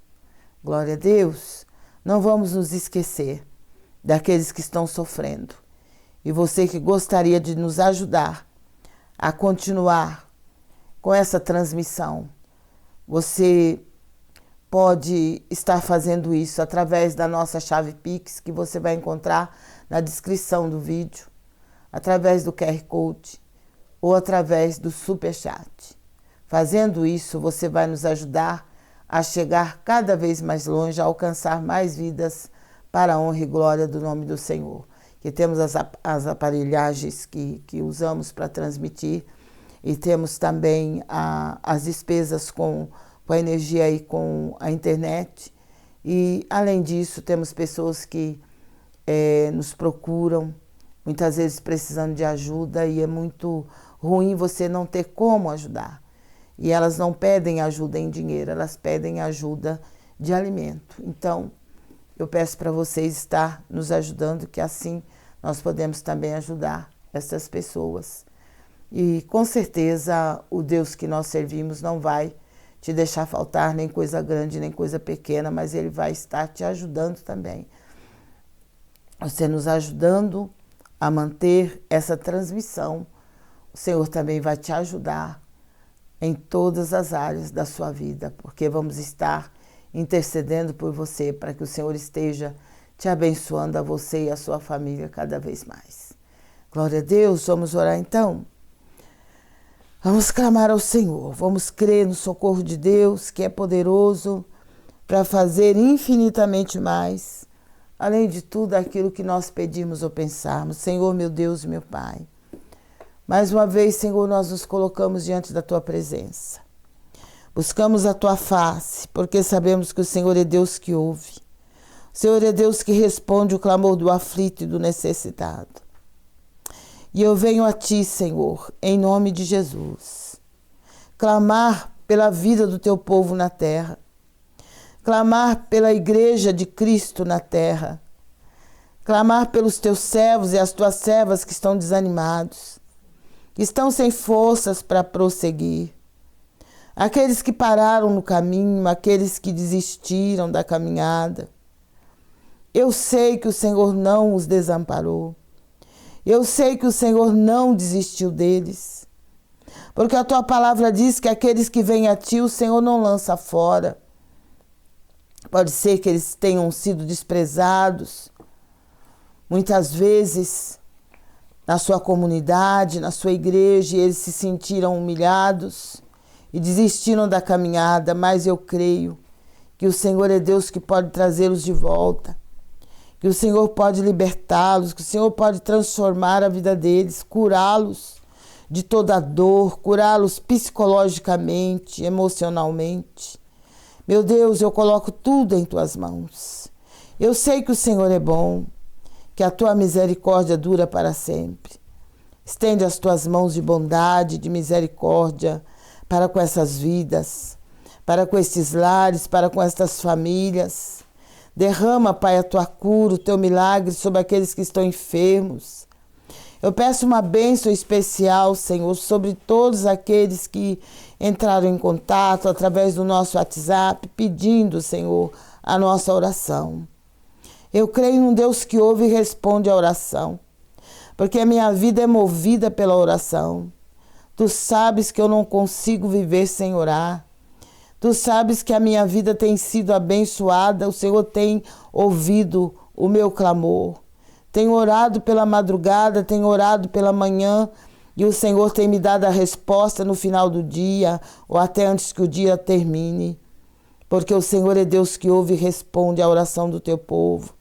Glória a Deus. Não vamos nos esquecer daqueles que estão sofrendo. E você que gostaria de nos ajudar a continuar com essa transmissão, você pode estar fazendo isso através da nossa chave Pix, que você vai encontrar na descrição do vídeo, através do QR Code ou através do Superchat. Fazendo isso, você vai nos ajudar a chegar cada vez mais longe, a alcançar mais vidas para a honra e glória do nome do Senhor. Que temos as aparelhagens que usamos para transmitir e temos também as despesas com a energia e com a internet. E, além disso, temos pessoas que nos procuram, muitas vezes precisando de ajuda, e é muito ruim você não ter como ajudar. E elas não pedem ajuda em dinheiro, elas pedem ajuda de alimento. Então, eu peço para vocês estar nos ajudando, que assim nós podemos também ajudar essas pessoas. E, com certeza, o Deus que nós servimos não vai te deixar faltar nem coisa grande, nem coisa pequena, mas Ele vai estar te ajudando também. Você nos ajudando a manter essa transmissão, o Senhor também vai te ajudar em todas as áreas da sua vida, porque vamos estar intercedendo por você para que o Senhor esteja te abençoando a você e a sua família cada vez mais. Glória a Deus, vamos orar então? Vamos clamar ao Senhor, vamos crer no socorro de Deus, que é poderoso para fazer infinitamente mais, além de tudo aquilo que nós pedimos ou pensarmos. Senhor, meu Deus e meu Pai, mais uma vez, Senhor, nós nos colocamos diante da Tua presença. Buscamos a Tua face, porque sabemos que o Senhor é Deus que ouve. O Senhor é Deus que responde o clamor do aflito e do necessitado. E eu venho a Ti, Senhor, em nome de Jesus, clamar pela vida do Teu povo na terra, clamar pela igreja de Cristo na terra, clamar pelos Teus servos e as Tuas servas que estão desanimados, que estão sem forças para prosseguir, aqueles que pararam no caminho, aqueles que desistiram da caminhada. Eu sei que o Senhor não os desamparou. Eu sei que o Senhor não desistiu deles, porque a Tua palavra diz que aqueles que vêm a Ti, o Senhor não lança fora. Pode ser que eles tenham sido desprezados, muitas vezes, na sua comunidade, na sua igreja, e eles se sentiram humilhados e desistiram da caminhada, mas eu creio que o Senhor é Deus que pode trazê-los de volta, que o Senhor pode libertá-los, que o Senhor pode transformar a vida deles, curá-los de toda dor, curá-los psicologicamente, emocionalmente. Meu Deus, eu coloco tudo em Tuas mãos. Eu sei que o Senhor é bom, que a Tua misericórdia dura para sempre. Estende as Tuas mãos de bondade, de misericórdia para com essas vidas, para com estes lares, para com estas famílias. Derrama, Pai, a Tua cura, o Teu milagre sobre aqueles que estão enfermos. Eu peço uma bênção especial, Senhor, sobre todos aqueles que entraram em contato através do nosso WhatsApp, pedindo, Senhor, a nossa oração. Eu creio num Deus que ouve e responde a oração, porque a minha vida é movida pela oração. Tu sabes que eu não consigo viver sem orar. Tu sabes que a minha vida tem sido abençoada, o Senhor tem ouvido o meu clamor. Tenho orado pela madrugada, tenho orado pela manhã e o Senhor tem me dado a resposta no final do dia ou até antes que o dia termine. Porque o Senhor é Deus que ouve e responde a oração do Teu povo.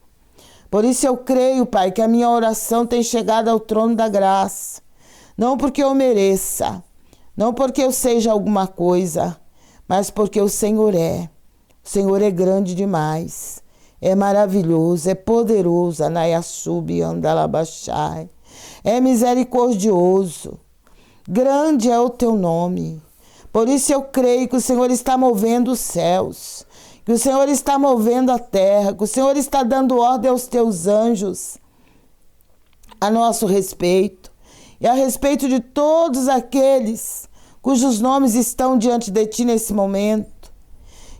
Por isso eu creio, Pai, que a minha oração tem chegado ao trono da graça. Não porque eu mereça, não porque eu seja alguma coisa, mas porque o Senhor é grande demais, é maravilhoso, é poderoso, Anaiaçubi Andalabachai, é misericordioso, grande é o Teu nome. Por isso eu creio que o Senhor está movendo os céus, que o Senhor está movendo a terra, que o Senhor está dando ordem aos Teus anjos a nosso respeito e a respeito de todos aqueles cujos nomes estão diante de Ti nesse momento.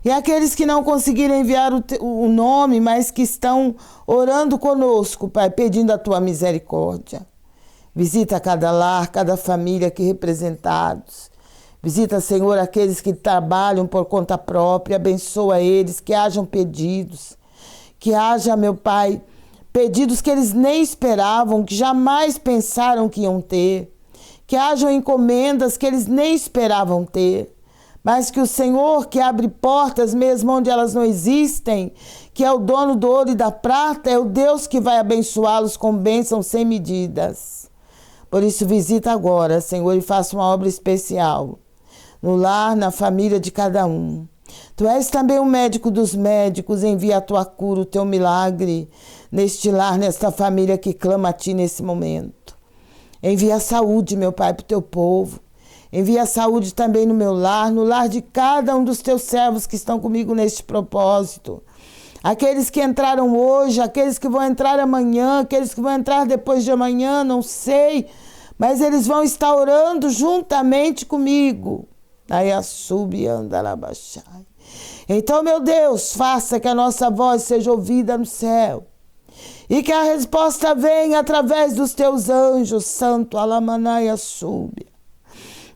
E aqueles que não conseguiram enviar o nome, mas que estão orando conosco, Pai, pedindo a Tua misericórdia. Visita cada lar, cada família aqui representados. Visita, Senhor, aqueles que trabalham por conta própria. Abençoa eles, que hajam pedidos. Que haja, meu Pai, pedidos que eles nem esperavam, que jamais pensaram que iam ter. Que hajam encomendas que eles nem esperavam ter, mas que o Senhor, que abre portas mesmo onde elas não existem, que é o dono do ouro e da prata, é o Deus que vai abençoá-los com bênçãos sem medidas. Por isso visita agora, Senhor, e faça uma obra especial no lar, na família de cada um. Tu és também o médico dos médicos, envia a Tua cura, o Teu milagre neste lar, nesta família que clama a Ti nesse momento. Envia a saúde, meu Pai, para o Teu povo. Envia a saúde também no meu lar, no lar de cada um dos Teus servos que estão comigo neste propósito. Aqueles que entraram hoje, aqueles que vão entrar amanhã, aqueles que vão entrar depois de amanhã, não sei. Mas eles vão estar orando juntamente comigo. Então, meu Deus, faça que a nossa voz seja ouvida no céu. E que a resposta venha através dos Teus anjos, Santo Alamanaia Súbia.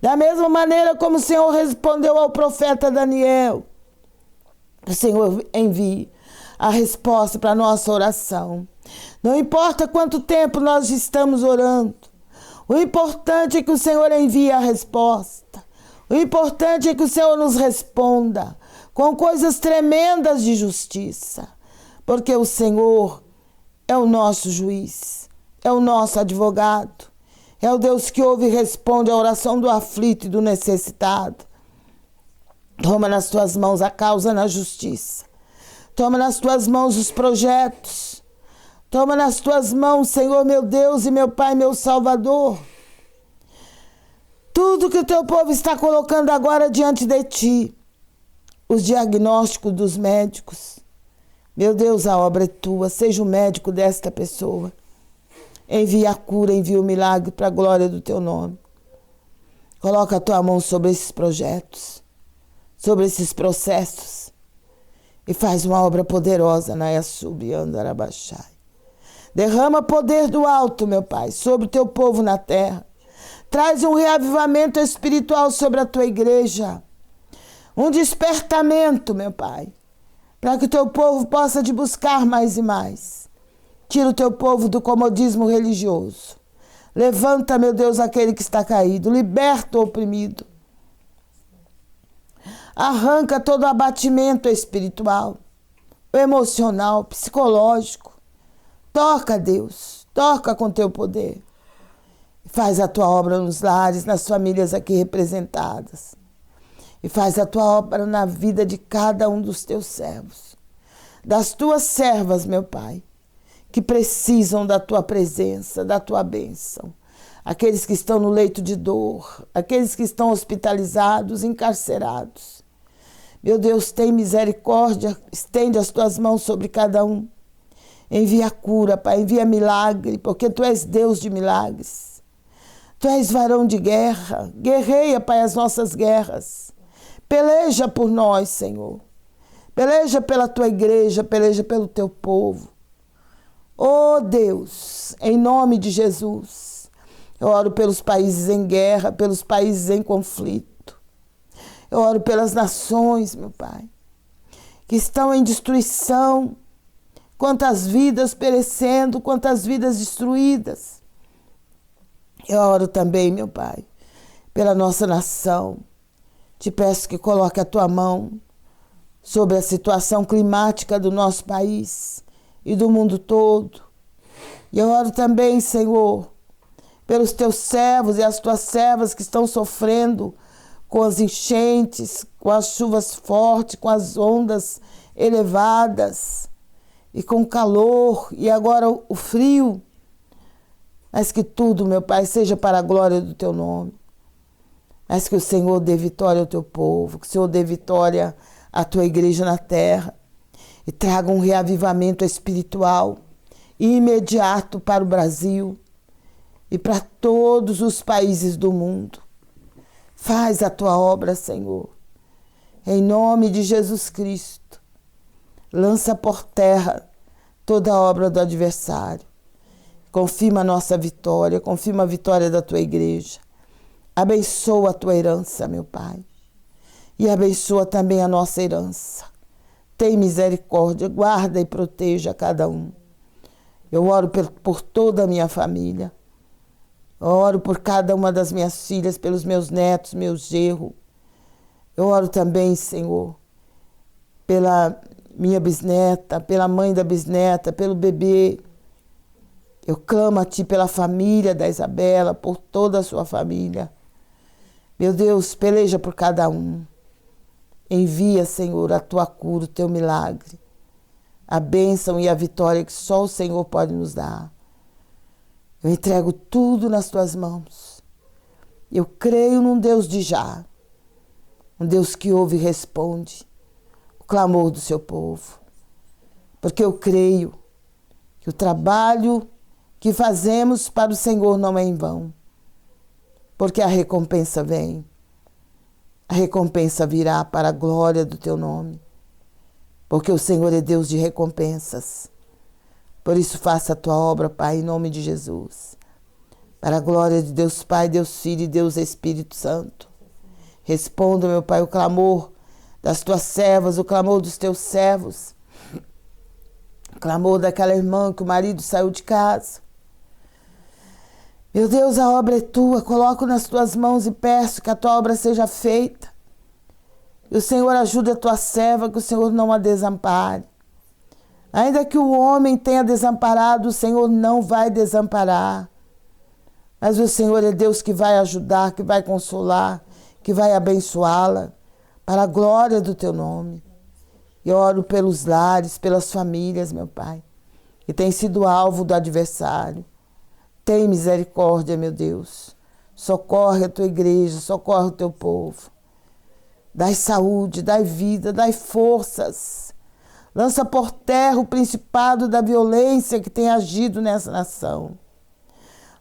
Da mesma maneira como o Senhor respondeu ao profeta Daniel, o Senhor envie a resposta para a nossa oração. Não importa quanto tempo nós estamos orando, O importante é que o Senhor envie a resposta. O importante é que o Senhor nos responda com coisas tremendas de justiça. Porque o Senhor é o nosso juiz, é o nosso advogado, é o Deus que ouve e responde a oração do aflito e do necessitado. Toma nas tuas mãos a causa na justiça. Toma nas tuas mãos os projetos. Toma nas tuas mãos, Senhor, meu Deus e meu Pai, meu Salvador. Tudo que o teu povo está colocando agora diante de ti. Os diagnósticos dos médicos. Meu Deus, a obra é tua. Seja o médico desta pessoa. Envia a cura, envia o milagre para a glória do teu nome. Coloca a tua mão sobre esses projetos, sobre esses processos, e faz uma obra poderosa na Yasub e Andarabachai. Derrama poder do alto, meu Pai, sobre o teu povo na terra. Traz um reavivamento espiritual sobre a tua igreja. Um despertamento, meu Pai, para que o teu povo possa te buscar mais e mais. Tira o teu povo do comodismo religioso. Levanta, meu Deus, aquele que está caído. Liberta o oprimido. Arranca todo o abatimento espiritual, emocional, psicológico. Toca, Deus. Toca com teu poder. Faz a tua obra nos lares, nas famílias aqui representadas. E faz a tua obra na vida de cada um dos teus servos. Das tuas servas, meu Pai, que precisam da tua presença, da tua bênção. Aqueles que estão no leito de dor, aqueles que estão hospitalizados, encarcerados. Meu Deus, tem misericórdia, estende as tuas mãos sobre cada um. Envia cura, Pai, envia milagre, porque tu és Deus de milagres. Tu és varão de guerra, guerreia, Pai, as nossas guerras. Peleja por nós, Senhor. Peleja pela tua igreja, peleja pelo teu povo. Oh Deus, em nome de Jesus, eu oro pelos países em guerra, pelos países em conflito. Eu oro pelas nações, meu Pai, que estão em destruição. Quantas vidas perecendo, quantas vidas destruídas. Eu oro também, meu Pai, pela nossa nação. Te peço que coloque a tua mão sobre a situação climática do nosso país e do mundo todo. E eu oro também, Senhor, pelos teus servos e as tuas servas que estão sofrendo com as enchentes, com as chuvas fortes, com as ondas elevadas e com o calor e agora o frio. Mas que tudo, meu Pai, seja para a glória do teu nome. Mas que o Senhor dê vitória ao teu povo, que o Senhor dê vitória à tua igreja na terra e traga um reavivamento espiritual e imediato para o Brasil e para todos os países do mundo. Faz a tua obra, Senhor, em nome de Jesus Cristo. Lança por terra toda a obra do adversário. Confirma a nossa vitória, confirma a vitória da tua igreja. Abençoa a tua herança, meu Pai. E abençoa também a nossa herança. Tem misericórdia, guarda e proteja cada um. Eu oro por toda a minha família. Eu oro por cada uma das minhas filhas, pelos meus netos, meus genros. Eu oro também, Senhor, pela minha bisneta, pela mãe da bisneta, pelo bebê. Eu clamo a Ti pela família da Isabela, por toda a sua família. Meu Deus, peleja por cada um. Envia, Senhor, a Tua cura, o Teu milagre, a bênção e a vitória que só o Senhor pode nos dar. Eu entrego tudo nas Tuas mãos. Eu creio num Deus de já, um Deus que ouve e responde o clamor do seu povo. Porque eu creio que o trabalho que fazemos para o Senhor não é em vão. Porque a recompensa vem. A recompensa virá para a glória do teu nome. Porque o Senhor é Deus de recompensas. Por isso faça a tua obra, Pai, em nome de Jesus. Para a glória de Deus Pai, Deus Filho e Deus Espírito Santo. Responda, meu Pai, o clamor das tuas servas, o clamor dos teus servos. O clamor daquela irmã que o marido saiu de casa. Meu Deus, a obra é tua, coloco nas tuas mãos e peço que a tua obra seja feita. Que o Senhor ajude a tua serva, que o Senhor não a desampare. Ainda que o homem tenha desamparado, o Senhor não vai desamparar. Mas o Senhor é Deus que vai ajudar, que vai consolar, que vai abençoá-la, para a glória do teu nome. E oro pelos lares, pelas famílias, meu Pai, que tem sido alvo do adversário. Tem misericórdia, meu Deus. Socorre a tua igreja, socorre o teu povo. Dai saúde, dai vida, dai forças. Lança por terra o principado da violência que tem agido nessa nação.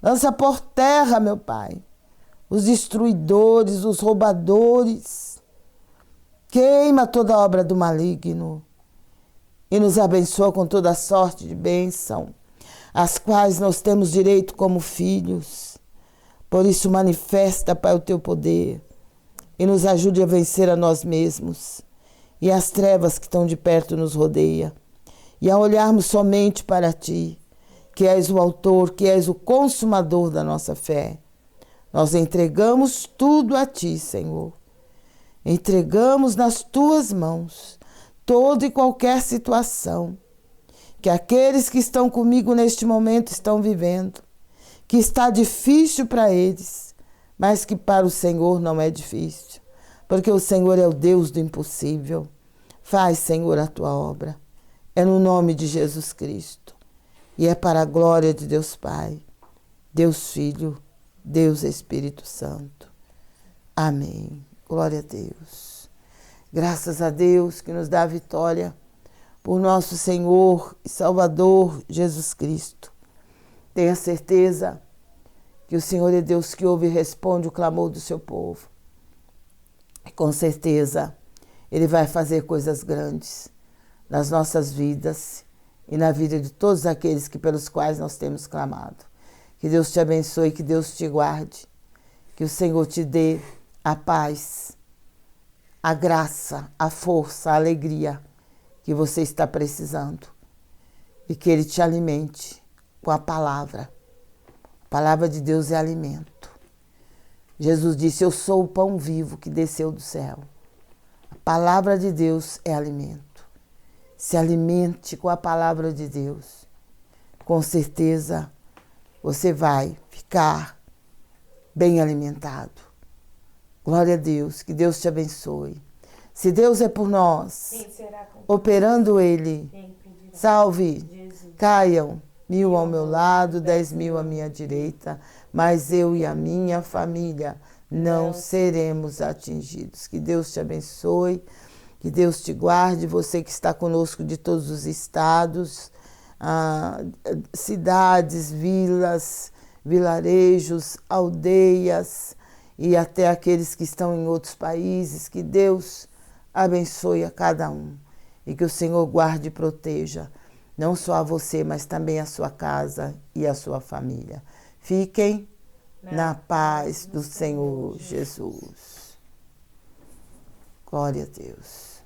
Lança por terra, meu Pai, os destruidores, os roubadores. Queima toda a obra do maligno e nos abençoa com toda sorte de bênção, as quais nós temos direito como filhos. Por isso manifesta, Pai, o teu poder e nos ajude a vencer a nós mesmos e as trevas que estão de perto nos rodeia, e a olharmos somente para ti, que és o autor, que és o consumador da nossa fé. Nós entregamos tudo a ti, Senhor. Entregamos nas tuas mãos toda e qualquer situação que aqueles que estão comigo neste momento estão vivendo, que está difícil para eles, mas que para o Senhor não é difícil, porque o Senhor é o Deus do impossível. Faz, Senhor, a tua obra. É no nome de Jesus Cristo. E é para a glória de Deus Pai, Deus Filho, Deus Espírito Santo. Amém. Glória a Deus. Graças a Deus que nos dá a vitória por nosso Senhor e Salvador Jesus Cristo. Tenha certeza que o Senhor é Deus que ouve e responde o clamor do seu povo. E com certeza Ele vai fazer coisas grandes nas nossas vidas e na vida de todos aqueles pelos quais nós temos clamado. Que Deus te abençoe, que Deus te guarde, que o Senhor te dê a paz, a graça, a força, a alegria que você está precisando e que Ele te alimente com a palavra. A palavra de Deus é alimento. Jesus disse: eu sou o pão vivo que desceu do céu. A palavra de Deus é alimento. Se alimente com a palavra de Deus. Com certeza você vai ficar bem alimentado. Glória a Deus, que Deus te abençoe. Se Deus é por nós, operando Ele, salve, caiam 1000 ao meu lado, 10.000 à minha direita, mas eu e a minha família não seremos atingidos. Que Deus te abençoe, que Deus te guarde, você que está conosco de todos os estados, cidades, vilas, vilarejos, aldeias e até aqueles que estão em outros países. Que Deus abençoe a cada um e que o Senhor guarde e proteja, não só a você, mas também a sua casa e a sua família. Fiquem na paz do Senhor Jesus. Glória a Deus.